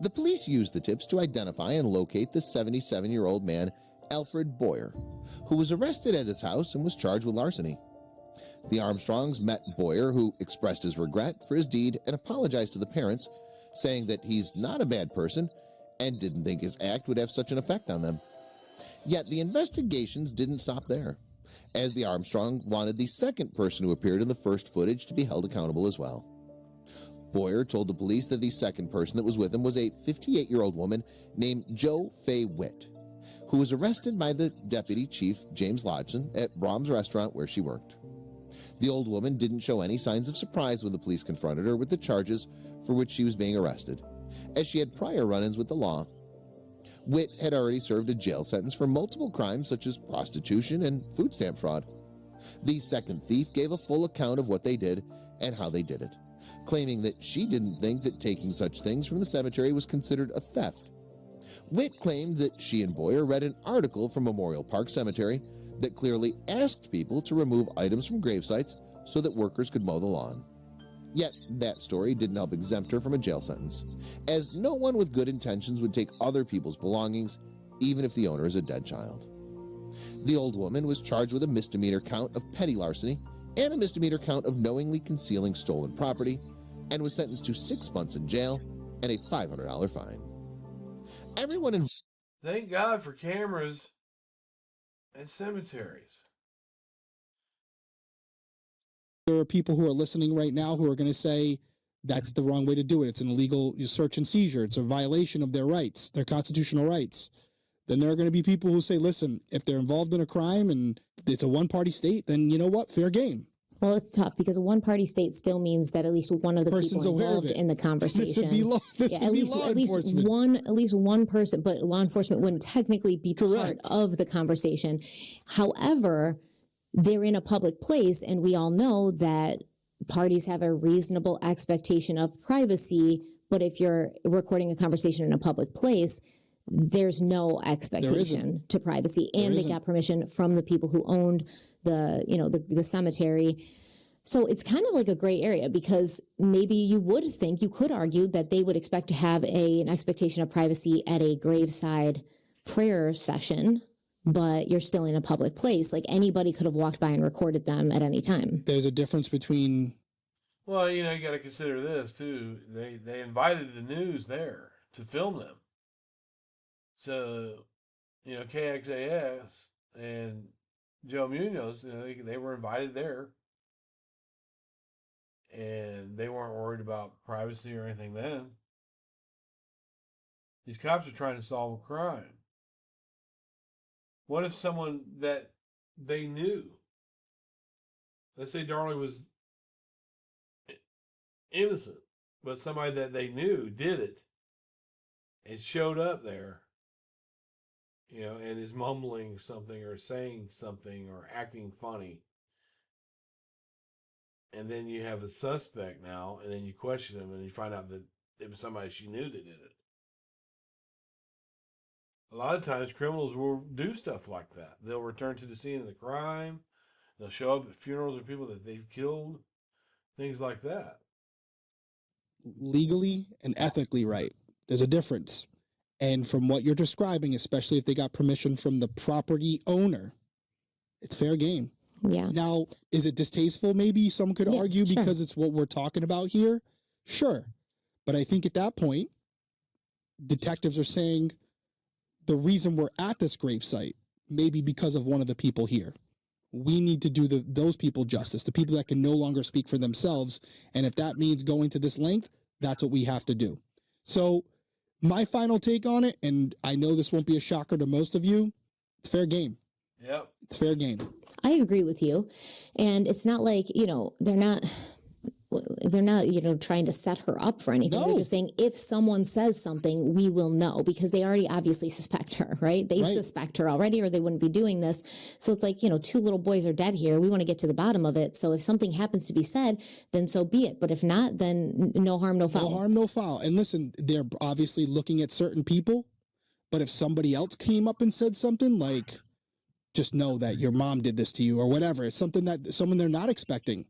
The police used the tips to identify and locate the 77-year-old man, Alfred Boyer, who was arrested at his house and was charged with larceny. The Armstrongs met Boyer, who expressed his regret for his deed and apologized to the parents, saying that he's not a bad person and didn't think his act would have such an effect on them. Yet the investigations didn't stop there, as the Armstrong wanted the second person who appeared in the first footage to be held accountable as well. Boyer told the police that the second person that was with him was a 58-year-old woman named Jo Faye Witt, who was arrested by the deputy chief, James Lodgson, at Brahms Restaurant where she worked. The old woman didn't show any signs of surprise when the police confronted her with the charges for which she was being arrested, as she had prior run-ins with the law. Witt had already served a jail sentence for multiple crimes such as prostitution and food stamp fraud. The second thief gave a full account of what they did and how they did it, claiming that she didn't think that taking such things from the cemetery was considered a theft. Witt claimed that she and Boyer read an article from Memorial Park Cemetery that clearly asked people to remove items from gravesites so that workers could mow the lawn. Yet, that story didn't help exempt her from a jail sentence, as no one with good intentions would take other people's belongings, even if the owner is a dead child. The old woman was charged with a misdemeanor count of petty larceny and a misdemeanor count of knowingly concealing stolen property, and was sentenced to 6 months in jail and a $500 fine. Everyone involved. Thank God for cameras and cemeteries. There are people who are listening right now who are going to say that's the wrong way to do it. It's an illegal search and seizure. It's a violation of their rights, their constitutional rights. Then there are going to be people who say, listen, if they're involved in a crime and it's a one-party state, then you know what? Fair game. Well, it's tough because a one-party state still means that at least one of the Person's people aware of involved it. in the conversation, This would be law enforcement. at least one person, but law enforcement wouldn't technically be Correct. part of the conversation. However, they're in a public place, and we all know that parties have a reasonable expectation of privacy. But if you're recording a conversation in a public place, there's no expectation to privacy, and they got permission from the people who owned the cemetery. So it's kind of like a gray area, because maybe you could argue that they would expect to have an expectation of privacy at a graveside prayer session, but you're still in a public place. Like, anybody could have walked by and recorded them at any time. There's a difference between. Well, you got to consider this too. They invited the news there to film them. So, KXAS and Joe Munoz, they were invited there, and they weren't worried about privacy or anything then. These cops are trying to solve a crime. What if someone that they knew, let's say Darlie was innocent, but somebody that they knew did it and showed up there, and is mumbling something or saying something or acting funny. And then you have a suspect now, and then you question him, and you find out that it was somebody she knew that did it. A lot of times criminals will do stuff like that. They'll return to the scene of the crime. They'll show up at funerals of people that they've killed. Things like that. Legally and ethically right. There's a difference. And from what you're describing, especially if they got permission from the property owner, it's fair game. Yeah. Now, is it distasteful? Maybe some could argue because it's what we're talking about here. Sure. But I think at that point, detectives are saying the reason we're at this gravesite may be because of one of the people here. We need to do those people justice, the people that can no longer speak for themselves. And if that means going to this length, that's what we have to do. So my final take on it, and I know this won't be a shocker to most of you, it's fair game. Yep. It's fair game. I agree with you. And it's not like, they're not trying to set her up for anything. No. They're just saying, if someone says something, we will know, because they already obviously suspect her, right? They suspect her already, or they wouldn't be doing this. So it's like, 2 little boys are dead here. We want to get to the bottom of it. So if something happens to be said, then so be it. But if not, then no harm, no foul. No harm, no foul. And listen, they're obviously looking at certain people, but if somebody else came up and said something like, just know that your mom did this to you or whatever, it's someone they're not expecting,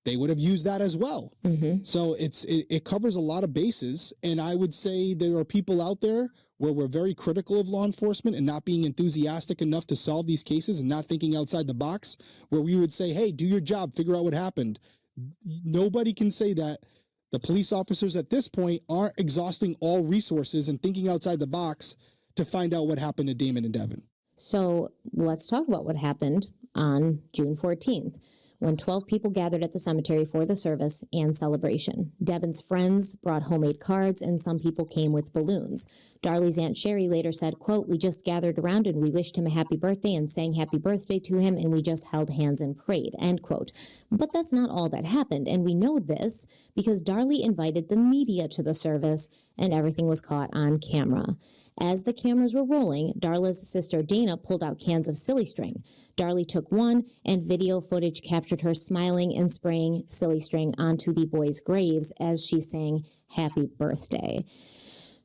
they would have used that as well. Mm-hmm. So it covers a lot of bases. And I would say there are people out there where we're very critical of law enforcement and not being enthusiastic enough to solve these cases and not thinking outside the box, where we would say, hey, do your job, figure out what happened. Nobody can say that the police officers at this point aren't exhausting all resources and thinking outside the box to find out what happened to Damon and Devin. So let's talk about what happened on June 14th. when 12 people gathered at the cemetery for the service and celebration. Devin's friends brought homemade cards, and some people came with balloons. Darlie's Aunt Sherry later said, quote, "We just gathered around and we wished him a happy birthday and sang happy birthday to him, and we just held hands and prayed," end quote. But that's not all that happened, and we know this because Darlie invited the media to the service, and everything was caught on camera. As the cameras were rolling, Darla's sister Dana pulled out cans of silly string. Darlie took one, and video footage captured her smiling and spraying silly string onto the boys' graves as she sang happy birthday.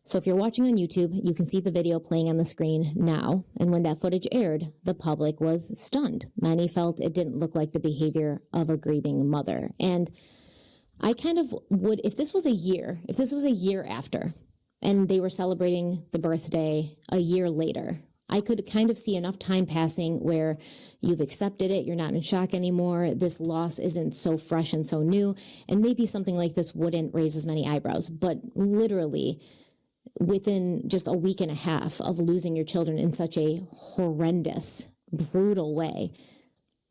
So if you're watching on YouTube, you can see the video playing on the screen now. And when that footage aired, the public was stunned. Many felt it didn't look like the behavior of a grieving mother. And I kind of would, if this was a year after, and they were celebrating the birthday a year later, I could kind of see enough time passing where you've accepted it, you're not in shock anymore, this loss isn't so fresh and so new, and maybe something like this wouldn't raise as many eyebrows. But literally, within just a week and a half of losing your children in such a horrendous, brutal way,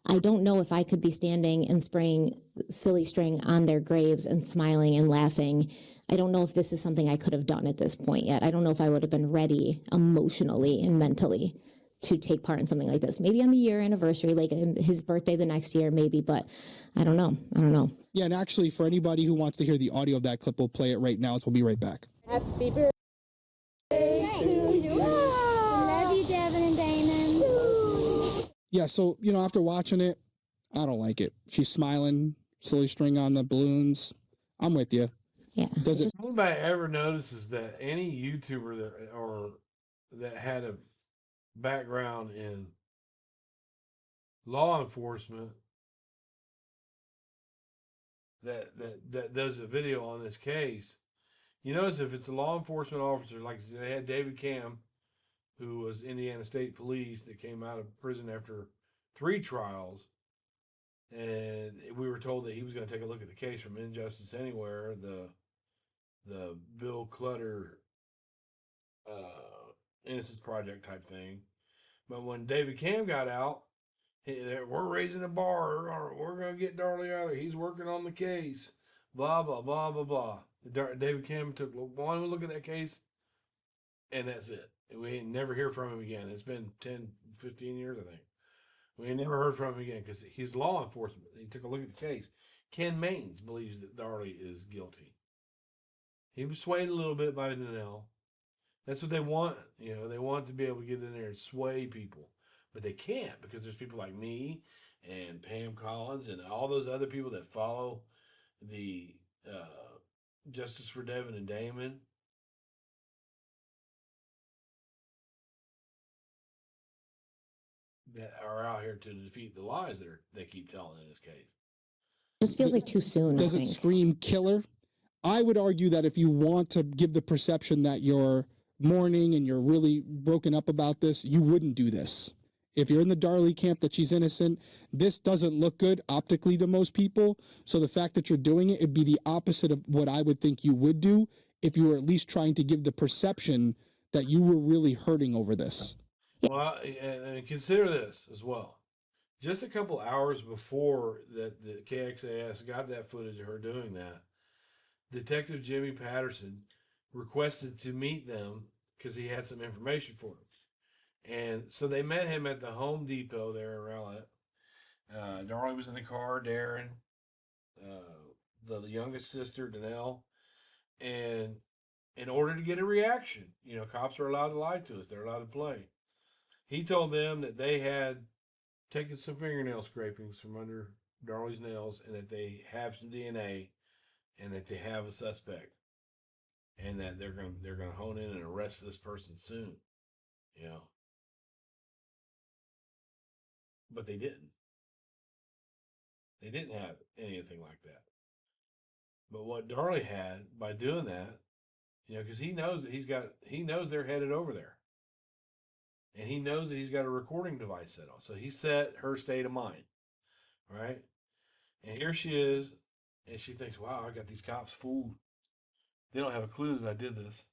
I don't know if I could be standing and spraying silly string on their graves and smiling and laughing. I don't know if this is something I could have done at this point yet. I don't know if I would have been ready emotionally and mentally to take part in something like this. Maybe on the year anniversary, like his birthday the next year, maybe, but I don't know. Yeah, and actually, for anybody who wants to hear the audio of that clip, we'll play it right now. So we'll be right back. Happy birthday to you. Love you, Devin and Damon. Yeah, so, after watching it, I don't like it. She's smiling, silly string on the balloons. I'm with you. Yeah. Does it? If anybody ever notices that any YouTuber that had a background in law enforcement that does a video on this case, you notice if it's a law enforcement officer, like they had David Cam, who was Indiana State Police, that came out of prison after 3 trials, and we were told that he was going to take a look at the case from Injustice Anywhere, the Bill Clutter Innocence Project type thing. But when David Cam got out, we're raising a bar. We're going to get Darlie out of there. He's working on the case. Blah, blah, blah, blah, blah. David Cam took one look at that case, and that's it. We never hear from him again. It's been 10, 15 years, I think. We never heard from him again because he's law enforcement. He took a look at the case. Ken Maines believes that Darlie is guilty. He was swayed a little bit by Danelle. That's what they want. They want to be able to get in there and sway people. But they can't because there's people like me and Pam Collins and all those other people that follow the Justice for Devin and Damon. That are out here to defeat the lies that they keep telling in this case. Just feels like too soon. Does it scream killer? I would argue that if you want to give the perception that you're mourning and you're really broken up about this, you wouldn't do this. If you're in the Darlie camp that she's innocent, this doesn't look good optically to most people. So the fact that you're doing it, it'd be the opposite of what I would think you would do if you were at least trying to give the perception that you were really hurting over this. Well, and consider this as well. Just a couple hours before that, the KXAS got that footage of her doing that, Detective Jimmy Patterson requested to meet them because he had some information for them. And so they met him at the Home Depot there in Rowlett. Darlie was in the car, Darren, the youngest sister, Danelle. And in order to get a reaction, cops are allowed to lie to us. They're allowed to play. He told them that they had taken some fingernail scrapings from under Darlie's nails and that they have some DNA and that they have a suspect and that they're going to hone in and arrest this person soon. But they didn't. They didn't have anything like that. But what Darlie had by doing that, because he knows that he knows they're headed over there. And he knows that he's got a recording device set on. So he set her state of mind. Right? And here she is. And she thinks, wow, I got these cops fooled. They don't have a clue that I did this.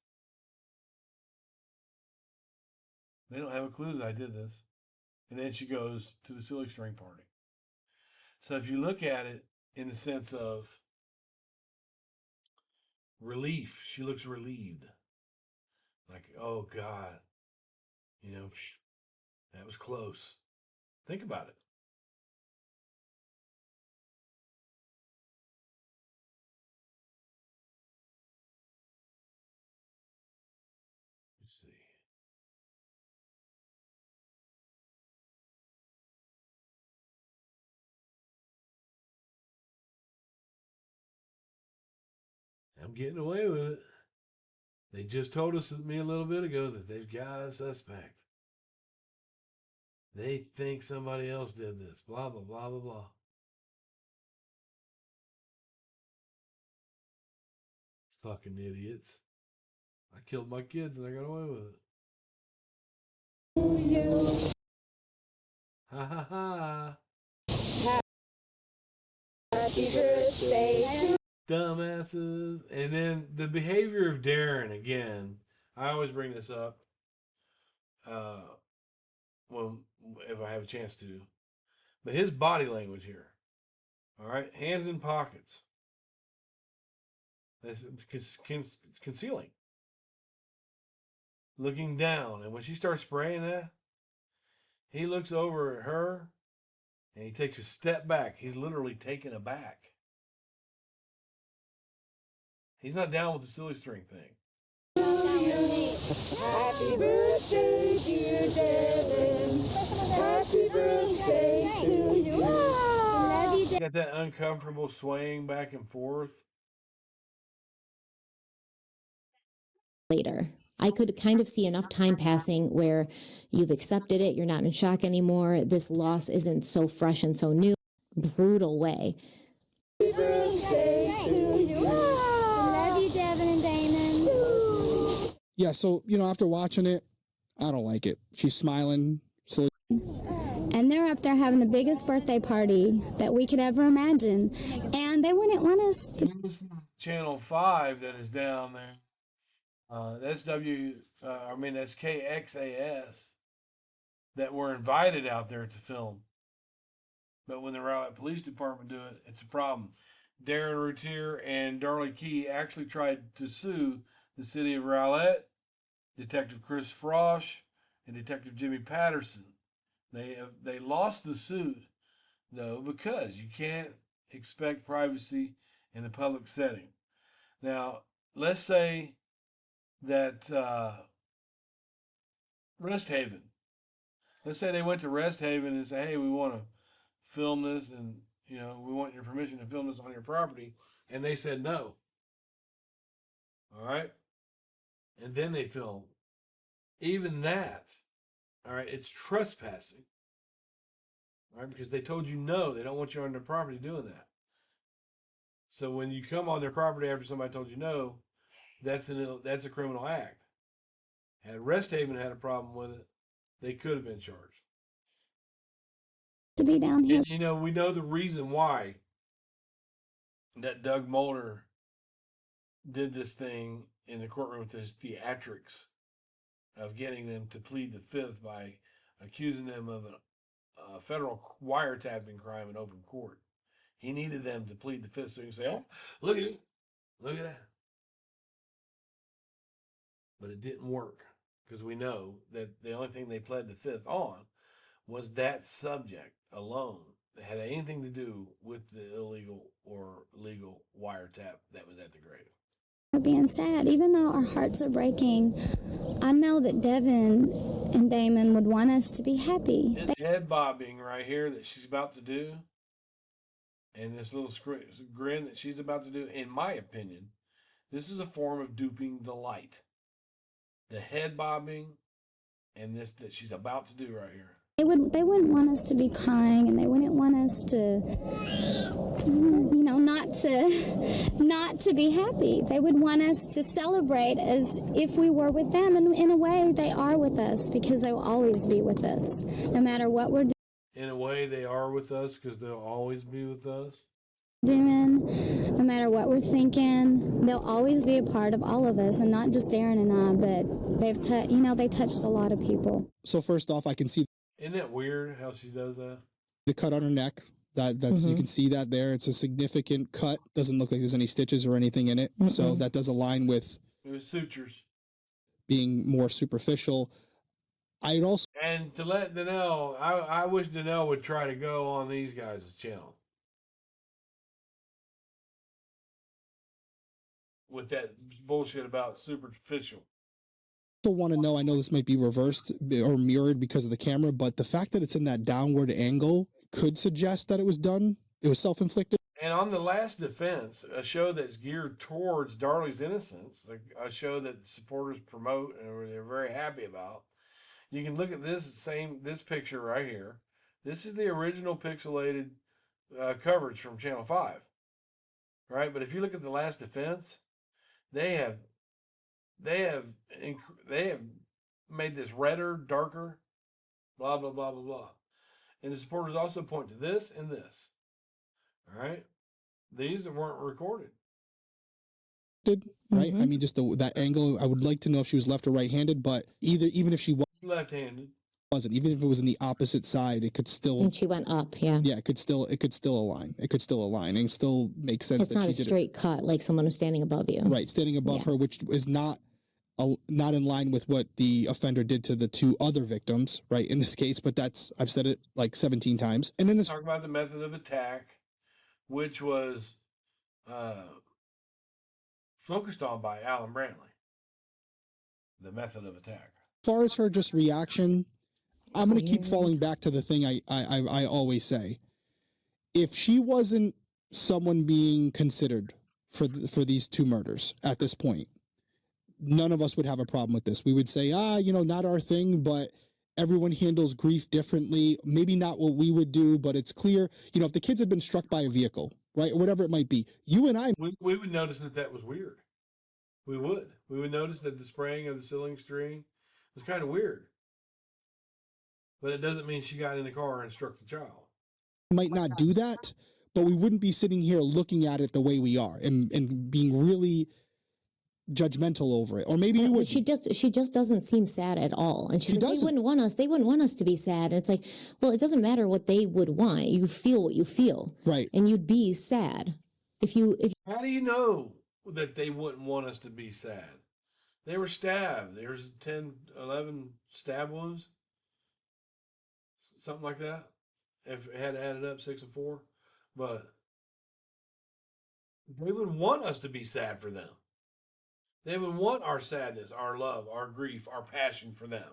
They don't have a clue that I did this. And then she goes to the silly string party. So if you look at it in the sense of relief, she looks relieved. Like, oh God, that was close. Think about it. Let's see. I'm getting away with it. They just told us me a little bit ago that they've got a suspect. They think somebody else did this. Blah, blah, blah, blah, blah. Fucking idiots. I killed my kids and I got away with it. Ha ha ha. Happy birthday. Dumbasses. And then the behavior of Darren again. I always bring this up if I have a chance to. But his body language here. All right, hands in pockets. That's concealing. Looking down, and when she starts spraying that, he looks over at her, and he takes a step back. He's literally taken aback. He's not down with the silly string thing. Happy birthday, dear Devin. Happy birthday to you. Love you, Devin. Got that uncomfortable swaying back and forth. Later, I could kind of see enough time passing where you've accepted it, you're not in shock anymore, this loss isn't so fresh and so new. Brutal way. Happy birthday to you. Love you, Devin and Damon. Yeah, so, after watching it, I don't like it. She's smiling. So And they're up there having the biggest birthday party that we could ever imagine. And they wouldn't want us to. Channel 5 that is down there. That's KXAS that were invited out there to film. But when the Rowlett Police Department do it, it's a problem. Darren Routier and Darlie Key actually tried to sue the city of Rowlett, Detective Chris Frosch, and Detective Jimmy Patterson. They lost the suit, though, because you can't expect privacy in a public setting. Now, let's say that Rest Haven. Let's say they went to Rest Haven and say, hey, we want to film this and, we want your permission to film this on your property. And they said no. All right. And then they film. Even that, all right, it's trespassing. All right, because they told you no, they don't want you on their property doing that. So when you come on their property after somebody told you no, that's a criminal act. Had Rest Haven had a problem with it, they could have been charged. To be down here. And, we know the reason why that Doug Molder did this thing in the courtroom with his theatrics of getting them to plead the fifth by accusing them of a federal wiretapping crime in open court. He needed them to plead the fifth so he can say, oh, look at it. Look at that. But it didn't work because we know that the only thing they pled the fifth on was that subject alone that had anything to do with the illegal or legal wiretap that was at the grave. We're being sad, even though our hearts are breaking. I know that Devin and Damon would want us to be happy. This head bobbing right here that she's about to do, and this little grin that she's about to do, in my opinion, this is a form of duping the light. The head bobbing and this that she's about to do right here. They wouldn't want us to be crying, and they wouldn't want us to, not to be happy. They would want us to celebrate as if we were with them, and in a way, they are with us because they will always be with us, no matter what we're doing. In a way, they are with us because they'll always be with us. No matter what we're thinking, they'll always be a part of all of us, and not just Darren and I, but they touched a lot of people. first off, I can see. Isn't that weird how she does that? The cut on her neck, That's you can see that there. It's a significant cut. Doesn't look like there's any stitches or anything in it. So that does align with sutures being more superficial. I'd also and to let Danelle, I wish Danelle would try to go on these guys' channel with that bullshit about superficial. want to know, I know this might be reversed or mirrored because of the camera, but the fact that it's in that downward angle could suggest that it was self-inflicted. And on The Last Defense, a show that's geared towards Darlie's innocence, a show that supporters promote and they're very happy about, you can look at this picture right here. This is the original pixelated coverage from Channel 5, right? But if you look at The Last Defense, they have made this redder, darker, blah, blah, blah, blah, blah. And the supporters also point to this and this. All right? These weren't recorded. Right? I mean, just that angle, I would like to know if she was left or right-handed, but even if she was left-handed, wasn't, even if it was in the opposite side, it could still. And she went up, yeah. Yeah, it could still align. It could still align and still make sense. It's not a straight cut like someone who's standing above you. Right, standing above her, which is not in line with what the offender did to the two other victims, right, in this case, but I've said it like 17 times. And then talk about the method of attack, which was focused on by Alan Brantley. The method of attack. As far as her just reaction, I'm going to keep falling back to the thing I always say. If she wasn't someone being considered for these two murders at this point, none of us would have a problem with this. We would say, not our thing, but everyone handles grief differently. Maybe not what we would do, but it's clear, if the kids had been struck by a vehicle, right, or whatever it might be, you and I... We would notice that was weird. We would notice that the spraying of the ceiling string was kind of weird. But it doesn't mean she got in the car and struck the child. Might not do that, but we wouldn't be sitting here looking at it the way we are and being really judgmental over it. Or maybe you would. She just doesn't seem sad at all. And she's like, they wouldn't want us to be sad. And it's like, well, it doesn't matter what they would want. You feel what you feel. Right. And you'd be sad. How do you know that they wouldn't want us to be sad? They were stabbed. There's 10, 11 stab wounds. Something like that. If it had added up 6 and 4. But they would want us to be sad for them. They would want our sadness, our love, our grief, our passion for them.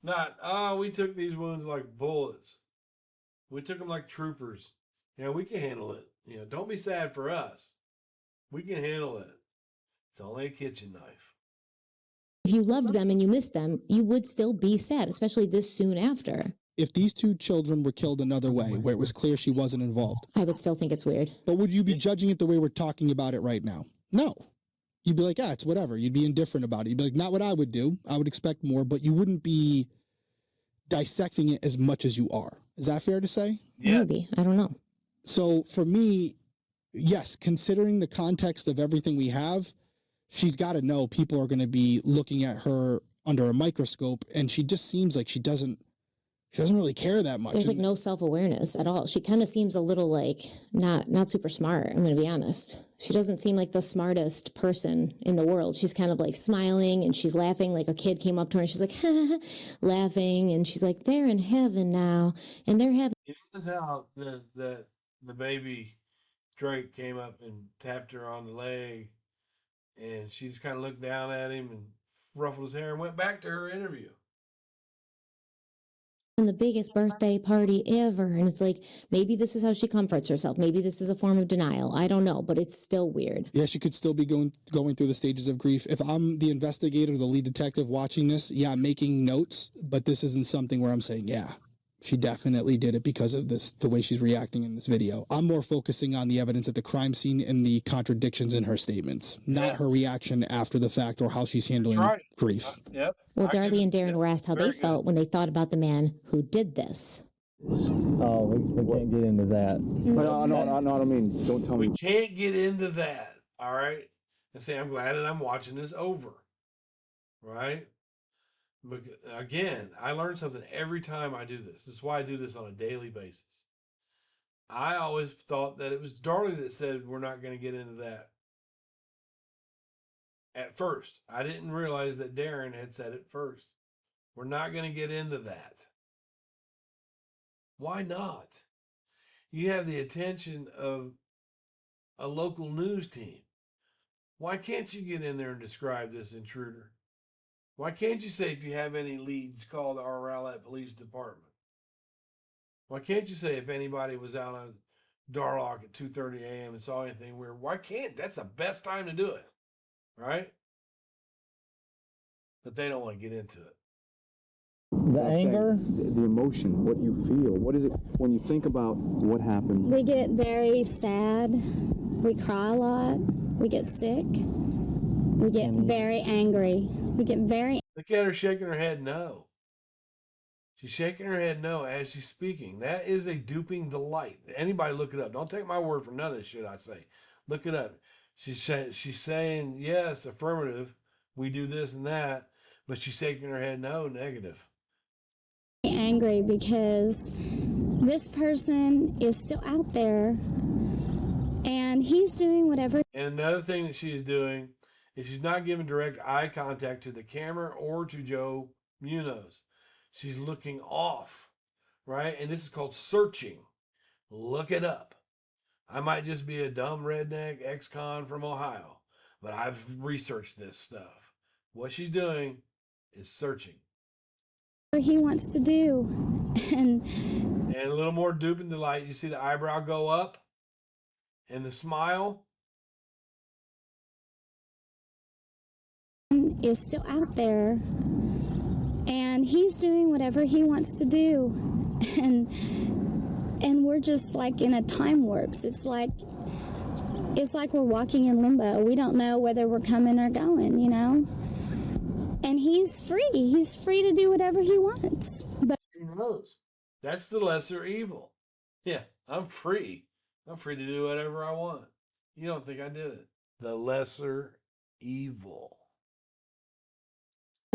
Not, we took these wounds like bullets. We took them like troopers. We can handle it. Don't be sad for us. We can handle it. It's only a kitchen knife. If you loved them and you missed them, you would still be sad, especially this soon after. If these two children were killed another way, where it was clear she wasn't involved, I would still think it's weird. But would you be judging it the way we're talking about it right now? No. You'd be like, it's whatever. You'd be indifferent about it. You'd be like, not what I would do. I would expect more, but you wouldn't be dissecting it as much as you are. Is that fair to say? Yes. Maybe. I don't know. So for me, yes, considering the context of everything we have, she's got to know people are going to be looking at her under a microscope, and she just seems like she doesn't really care that much. There's like no self-awareness at all. She kind of seems a little like not super smart, I'm going to be honest. She doesn't seem like the smartest person in the world. She's kind of like smiling and she's laughing like a kid came up to her and she's like laughing and she's like, they're in heaven now and they're having... It is how the baby Drake came up and tapped her on the leg and she just kind of looked down at him and ruffled his hair and went back to her interview. And the biggest birthday party ever. And it's like, maybe this is how she comforts herself. Maybe this is a form of denial. I don't know, but it's still weird. Yeah, she could still be going through the stages of grief. If I'm the investigator, the lead detective watching this, I'm making notes, but this isn't something where I'm saying, she definitely did it because of the way she's reacting in this video. I'm more focusing on the evidence at the crime scene and the contradictions in her statements, not her reaction after the fact or how she's handling grief. Yep. Well, Darlie and Darren were asked how they felt when they thought about the man who did this. Oh, we can't get into that. But I don't mean, don't tell me. We can't get into that, all right? And say, I'm glad that I'm watching this over, right? But again, I learn something every time I do this. This is why I do this on a daily basis. I always thought that it was Darlie that said we're not going to get into that. At first, I didn't realize that Darren had said it first. We're not going to get into that. Why not? You have the attention of a local news team. Why can't you get in there and describe this intruder? Why can't you say if you have any leads, call our Rowlett Police Department? Why can't you say if anybody was out on Darlock at 2:30 a.m. and saw anything weird? Why can't? That's the best time to do it, right? But they don't want to get into it. The anger, the emotion, what you feel. What is it when you think about what happened? We get very sad. We cry a lot. We get sick. We get very angry. We get very. Look at her shaking her head no. She's shaking her head no as she's speaking. That is a duping delight. Anybody look it up. Don't take my word for none of this shit I say. Look it up. She's saying, yes, affirmative. We do this and that. But she's shaking her head no, negative. Angry because this person is still out there and he's doing whatever. And another thing that she is doing is she's not giving direct eye contact to the camera or to Joe Munoz. She's looking off, right? And this is called searching. Look it up. I might just be a dumb redneck ex-con from Ohio, but I've researched this stuff. What she's doing is searching. He wants to do. And a little more dupe and delight. You see the eyebrow go up and the smile. Is still out there. And he's doing whatever he wants to do. And we're just like in a time warp. It's like we're walking in limbo. We don't know whether we're coming or going, you know? And he's free. He's free to do whatever he wants. But Who knows? That's the lesser evil. Yeah, I'm free. I'm free to do whatever I want. You don't think I did it. The lesser evil.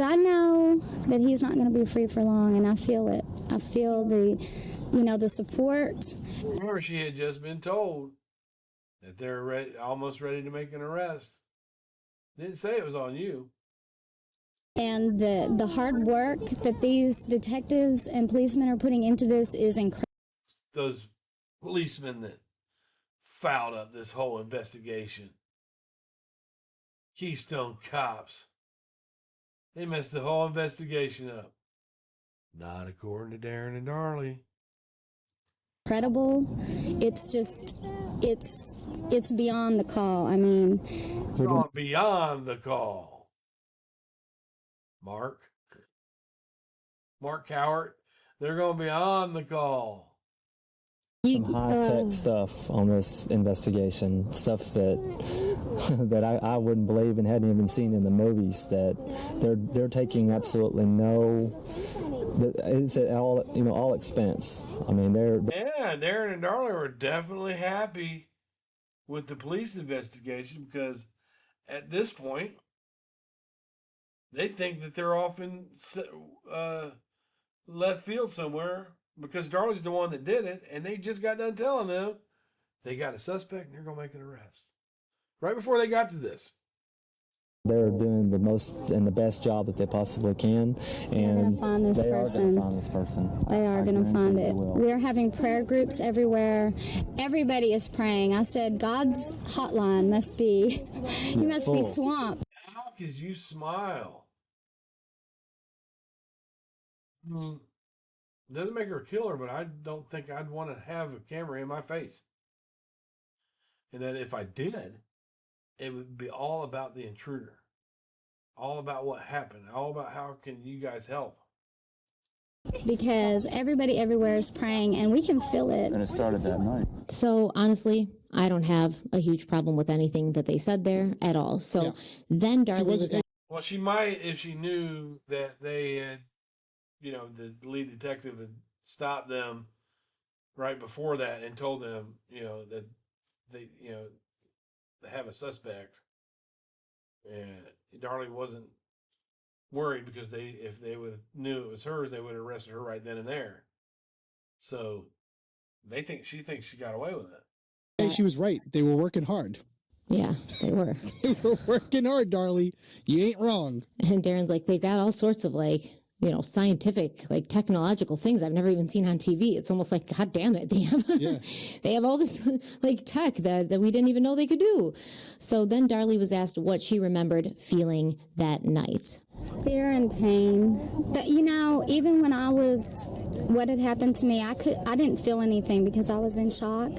I know that he's not going to be free for long, and I feel it. I feel the support. Remember, she had just been told that they're almost ready to make an arrest. Didn't say it was on you. And the hard work that these detectives and policemen are putting into this is incredible. Those policemen that fouled up this whole investigation. Keystone Cops. They messed the whole investigation up. Not according to Darren and Darlie. Incredible. It's just, it's beyond the call. I mean, Gone beyond the call. Mark Cowart, they're going beyond the call. some high-tech stuff on this investigation, stuff that I wouldn't believe and hadn't even seen in the movies, that they're taking absolutely no, it's at all expense. I mean, Yeah, Darren and Darlie were definitely happy with the police investigation because at this point they think that they're off in left field somewhere because Darlie's the one that did it, and they just got done telling them they got a suspect and they're going to make an arrest right before they got to this. they're doing the most and the best job that they possibly can, and they're going to find this person. They are going to find it. We're having prayer groups everywhere. Everybody is praying. I said God's hotline must be, he must be swamped. How could you smile? Doesn't make her a killer, but I don't think I'd want to have a camera in my face. And that if I did, it would be all about the intruder, all about what happened, all about how can you guys help. Because everybody everywhere is praying, and we can feel it. And it started that night. So honestly, I don't have a huge problem with anything that they said there at all. So then Darlie was Well, she might if she knew that they had, the lead detective had stopped them right before that and told them, that they have a suspect. And Darlie wasn't worried because if they knew it was hers, they would have arrested her right then and there. So She thinks she got away with it. Hey, she was right. They were working hard. Yeah, they were. They were working hard, Darlie. You ain't wrong. And Darren's like, they got all sorts of scientific, technological things I've never even seen on TV. It's almost like, God damn it. They have all this tech that we didn't even know they could do. So then Darlie was asked what she remembered feeling that night. Fear and pain. Even when what had happened to me, I didn't feel anything because I was in shock.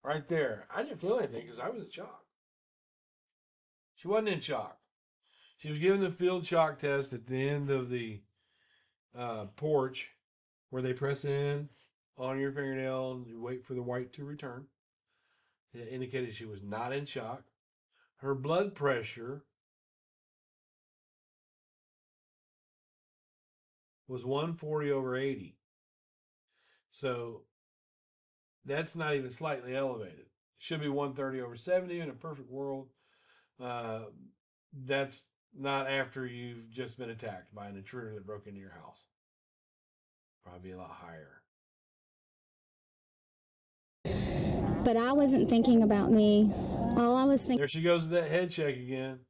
Right there. I didn't feel anything because I was in shock. She wasn't in shock. She was given the field shock test at the end of the porch where they press in on your fingernail and you wait for the white to return. It indicated she was not in shock. Her blood pressure was 140/80. So that's not even slightly elevated. Should be 130/70 in a perfect world. That's not after you've just been attacked by an intruder that broke into your house. Probably a lot higher. But I wasn't thinking about me. All I was thinking... There she goes with that head shake again.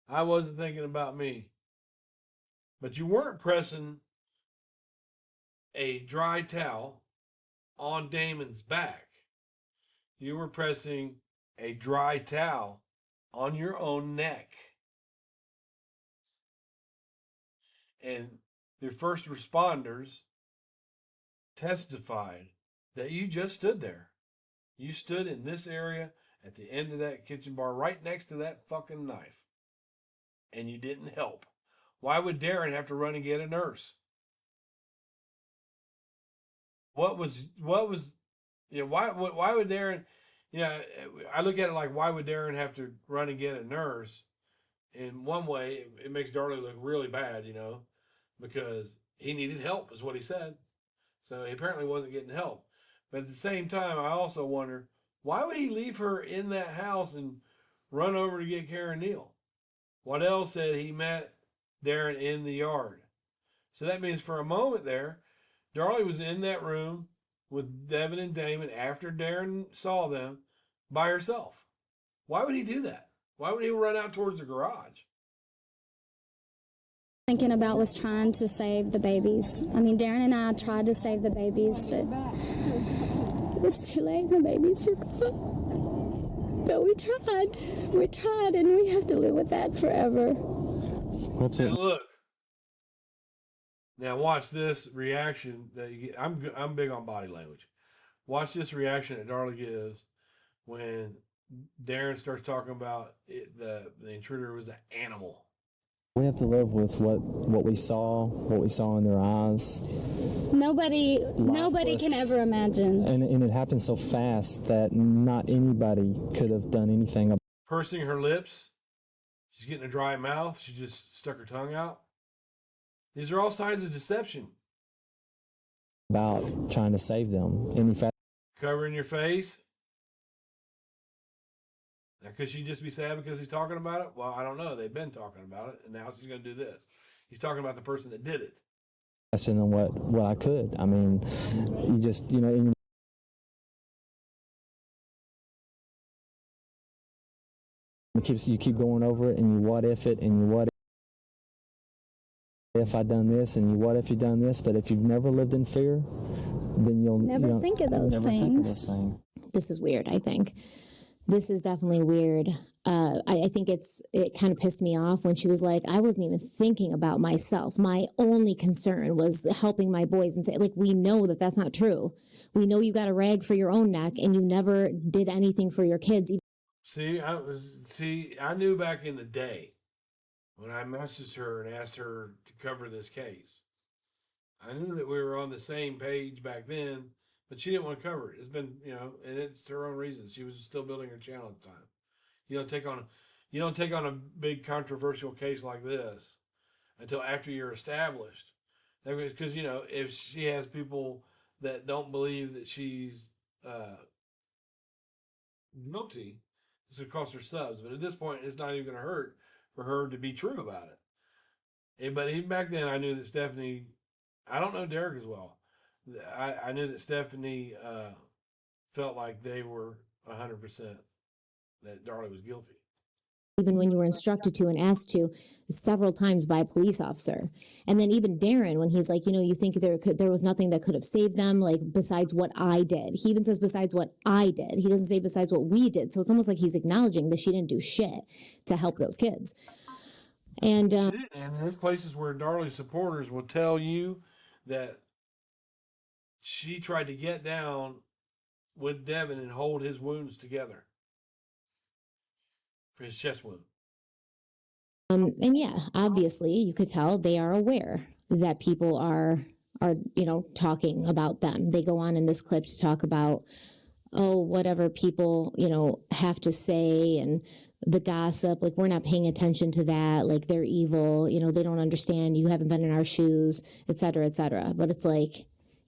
I wasn't thinking about me. But you weren't pressing a dry towel on Damon's back. You were pressing a dry towel on your own neck. And the first responders testified that you just stood there. You stood in this area at the end of that kitchen bar right next to that fucking knife. And you didn't help. Why would Darren have to run and get a nurse? Why would Darren, I look at it like, why would Darren have to run and get a nurse? In one way, it makes Darlie look really bad, because he needed help, is what he said. So he apparently wasn't getting help. But at the same time, I also wonder, why would he leave her in that house and run over to get Karen Neal? Waddell said he met Darren in the yard. So that means for a moment there, Darlie was in that room with Devin and Damon after Darren saw them by herself. Why would he do that? Why would he run out towards the garage? Thinking about was trying to save the babies. I mean, Darren and I tried to save the babies, but it was too late. The babies were gone. But we tried, and we have to live with that forever. Now look. Now watch this reaction that you get. I'm big on body language. Watch this reaction that Darlie gives when Darren starts talking about the intruder was an animal. We have to live with what we saw in their eyes. Nobody can ever imagine. And it happened so fast that not anybody could have done anything about it. Pursing her lips. She's getting a dry mouth. She just stuck her tongue out. These are all signs of deception. About trying to save them. Covering your face. Now, could she just be sad because he's talking about it? Well, I don't know. They've been talking about it, and now she's going to do this. He's talking about the person that did it. Asking them what I could. I mean, you just, you keep going over it, and you what if it, and you what if I done this, and you what if you done this. But if you've never lived in fear, then you'll never think of those things. This is weird, I think. This is definitely weird. I think it kind of pissed me off when she was like, I wasn't even thinking about myself. My only concern was helping my boys, and say, we know that that's not true. We know you got a rag for your own neck and you never did anything for your kids. I knew back in the day when I messaged her and asked her to cover this case. I knew that we were on the same page back then, but she didn't want to cover it. It's been, and it's her own reasons. She was still building her channel at the time. You don't take on a big controversial case like this until after you're established. Because, if she has people that don't believe that she's guilty, it's going to cost her subs. But at this point, it's not even going to hurt for her to be true about it. But even back then, I knew that Stephanie, I don't know Derek as well. I knew that Stephanie felt like they were 100% that Darlie was guilty. Even when you were instructed to and asked to several times by a police officer. And then even Darren, when he's like, you think there was nothing that could have saved them, like besides what I did. He even says besides what I did. He doesn't say besides what we did. So it's almost like he's acknowledging that she didn't do shit to help those kids. And there's places where Darlie supporters will tell you that she tried to get down with Devin and hold his wounds together. For his chest wound. And yeah, obviously you could tell they are aware that people are talking about them. They go on in this clip to talk about, whatever people, have to say and the gossip, like we're not paying attention to that. Like they're evil, they don't understand. You haven't been in our shoes, et cetera, et cetera. But it's like,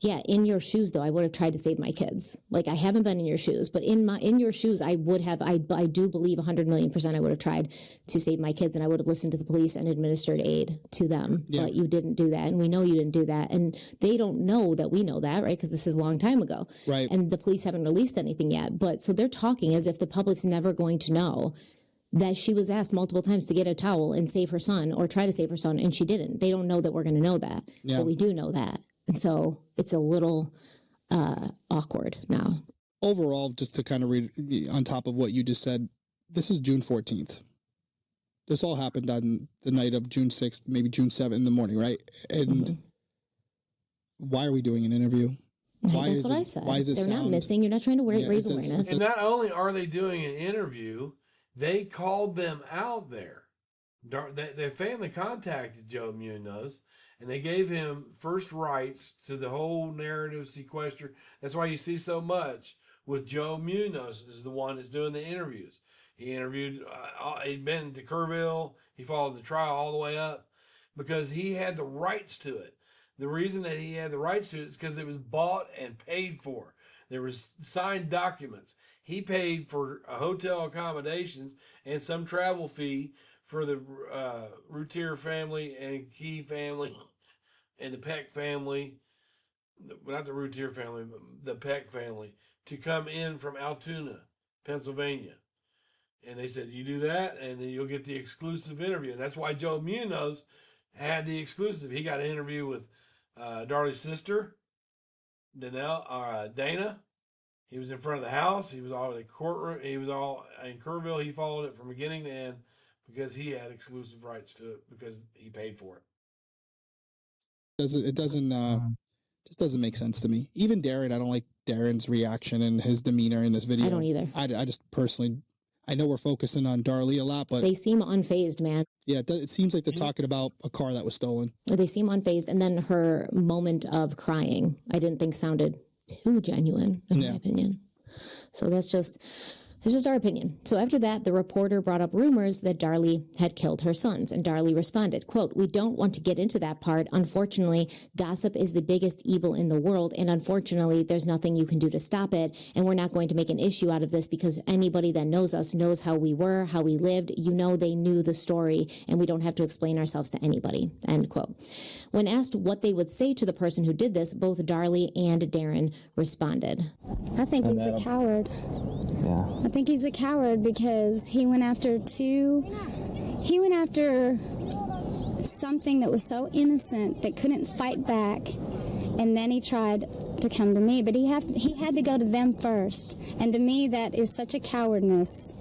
yeah, in your shoes, though, I would have tried to save my kids. Like, I haven't been in your shoes, but in your shoes, I would have, I do believe 100,000,000% I would have tried to save my kids, and I would have listened to the police and administered aid to them. Yeah. But you didn't do that, and we know you didn't do that, and they don't know that we know that, right? Because this is a long time ago. Right. And the police haven't released anything yet. But so they're talking as if the public's never going to know that she was asked multiple times to get a towel and save her son or try to save her son, and she didn't. They don't know that we're going to know that, but we do know that. And so it's a little awkward now. Overall, just to kind of read on top of what you just said, this is June 14th. This all happened on the night of June 6th, maybe June 7th in the morning, right? And why are we doing an interview? That's what I said. Why is it They're not missing. You're not trying to raise awareness. And not only are they doing an interview, they called them out there. Their family contacted Joe Munoz, and they gave him first rights to the whole narrative sequester. That's why you see so much with Joe Munoz is the one that's doing the interviews. He interviewed, he'd been to Kerrville. He followed the trial all the way up because he had the rights to it. The reason that he had the rights to it is because it was bought and paid for. There was signed documents. He paid for a hotel accommodations and some travel fee for the Routier family and Key family and the Peck family, not the Routier family, but the Peck family, to come in from Altoona, Pennsylvania. And they said, you do that, and then you'll get the exclusive interview. And that's why Joe Munoz had the exclusive. He got an interview with Darlie's sister, Dana. He was in front of the house. He was all in the courtroom. He was all in Kerrville. He followed it from beginning to end because he had exclusive rights to it because he paid for it. It just doesn't make sense to me. Even Darren, I don't like Darren's reaction and his demeanor in this video. I don't either. I just personally, I know we're focusing on Darlie a lot, but they seem unfazed, man. Yeah, it seems like they're talking about a car that was stolen. They seem unfazed, and then her moment of crying, I didn't think sounded too genuine, in my opinion. So it's just our opinion. So after that, the reporter brought up rumors that Darlie had killed her sons, and Darlie responded, quote, "We don't want to get into that part. Unfortunately, gossip is the biggest evil in the world, and unfortunately, there's nothing you can do to stop it, and we're not going to make an issue out of this because anybody that knows us knows how we were, how we lived. They knew the story, and we don't have to explain ourselves to anybody," end quote. When asked what they would say to the person who did this, both Darlie and Darren responded. I think he's a coward. Yeah. I think he's a coward because he went after something that was so innocent that couldn't fight back, and then he tried to come to me, but he had to go to them first, and to me that is such a cowardness.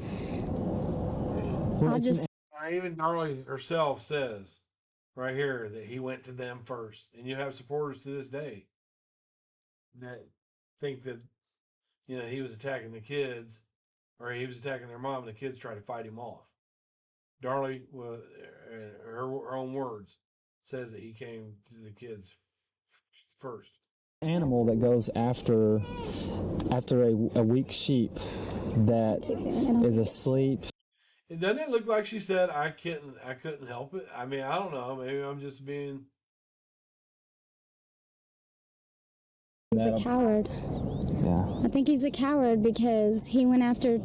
Even Darlie herself says right here that he went to them first, and you have supporters to this day that think that he was attacking the kids, or he was attacking their mom, and the kids tried to fight him off. Darlie, her own words, says that he came to the kids first. Animal that goes after a weak sheep that is asleep. Doesn't it look like she said, I couldn't help it? I mean, I don't know. Maybe I'm just being... He's a coward. Yeah. I think he's a coward because he went after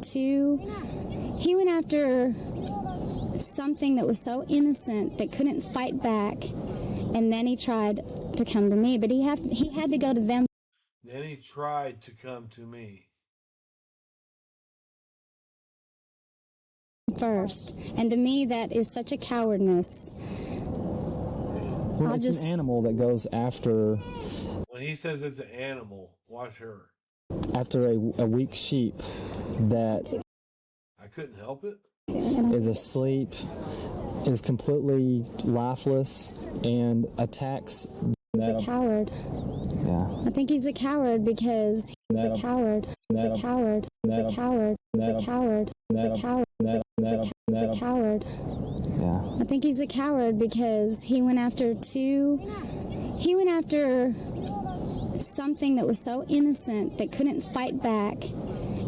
something that was so innocent that couldn't fight back, and then he tried to come to me, but he had to go to them Then he tried to come to me. first. And to me, that is such a cowardness. Well, it's an animal that goes after. When he says it's an animal, watch her. After a weak sheep that I couldn't help it. is asleep, is completely lifeless, and attacks. He's a coward. Yeah. I think he's a coward because he's a coward. He's a coward. He's a coward. He's a coward. He's a coward. He's a coward. Yeah. I think he's a coward because he went after something that was so innocent that couldn't fight back,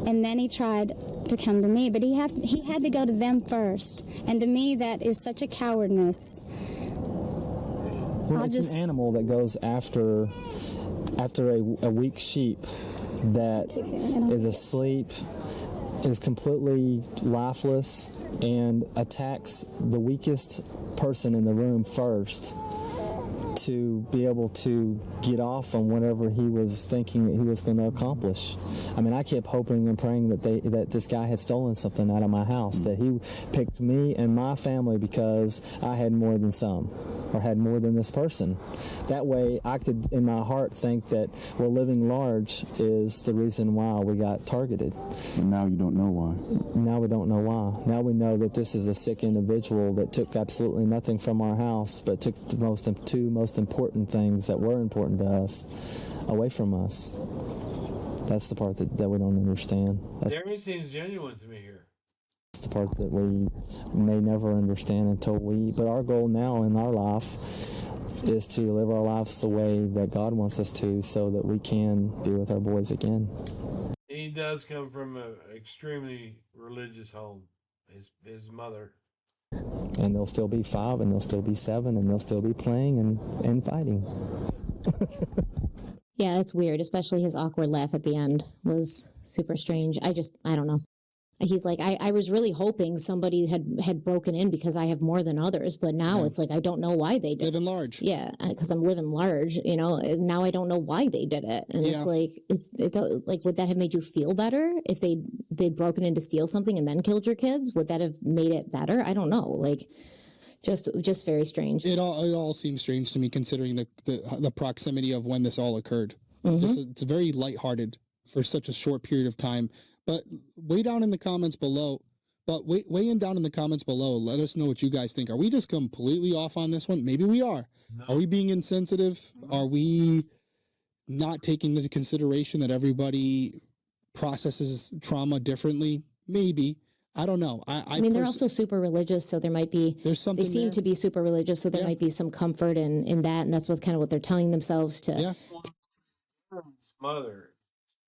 and then he tried to come to me, but he had to go to them first. And to me, that is such a cowardness. Well, it's an animal that goes after a weak sheep that is asleep, is completely lifeless, and attacks the weakest person in the room first to be able to get off on whatever he was thinking that he was going to accomplish. I mean, I kept hoping and praying that this guy had stolen something out of my house, that he picked me and my family because I had more than some, or had more than this person. That way I could, in my heart, think that, well, living large is the reason why we got targeted. And now you don't know why. Now we don't know why. Now we know that this is a sick individual that took absolutely nothing from our house, but took the two most important things that were important to us away from us. That's the part that we don't understand. Darlie seems genuine to me here. That's the part that we may never understand but our goal now in our life is to live our lives the way that God wants us to, so that we can be with our boys again. He does come from an extremely religious home. His mother. And they'll still be 5, and they'll still be 7, and they'll still be playing and fighting. Yeah, it's weird, especially his awkward laugh at the end was super strange. I don't know. He's like, I was really hoping somebody had broken in because I have more than others, but now it's like, I don't know why they did it. Living large. Yeah, because I'm living large, and now I don't know why they did it. And it's like, like, would that have made you feel better if they'd broken in to steal something and then killed your kids? Would that have made it better? I don't know. Like, just very strange. It all seems strange to me, considering the proximity of when this all occurred. Mm-hmm. It's very lighthearted for such a short period of time. But weigh in down in the comments below. Let us know what you guys think. Are we just completely off on this one? Maybe we are. No. Are we being insensitive? Are we not taking into consideration that everybody processes trauma differently? Maybe. I don't know. I mean, they're also super religious, so there might be. There's something. They seem to be super religious, so there might be some comfort in that, and that's what they're telling themselves to. Yeah. His mother,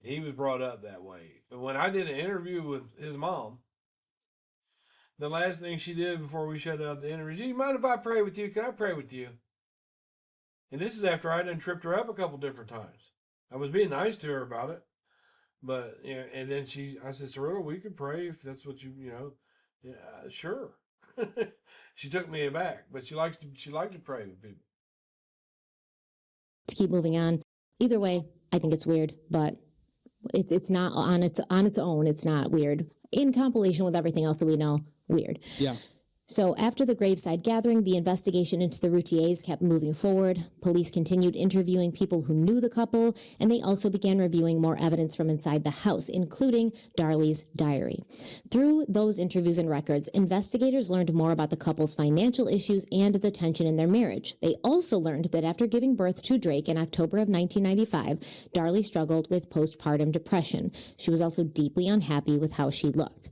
he was brought up that way. But when I did an interview with his mom, the last thing she did before we shut out the interview, do you mind if I pray with you? Can I pray with you? And this is after I done tripped her up a couple different times. I was being nice to her about it. But, and then I said, Cerrito, we could pray if that's what yeah, sure. She took me aback, but she liked to pray with people. To keep moving on. Either way, I think it's weird, but it's not on its own. It's not weird. In compilation with everything else that we know, weird. Yeah. So after the graveside gathering, the investigation into the Routiers kept moving forward. Police continued interviewing people who knew the couple, and they also began reviewing more evidence from inside the house, including Darlie's diary. Through those interviews and records, investigators learned more about the couple's financial issues and the tension in their marriage. They also learned that after giving birth to Drake in October of 1995, Darlie struggled with postpartum depression. She was also deeply unhappy with how she looked.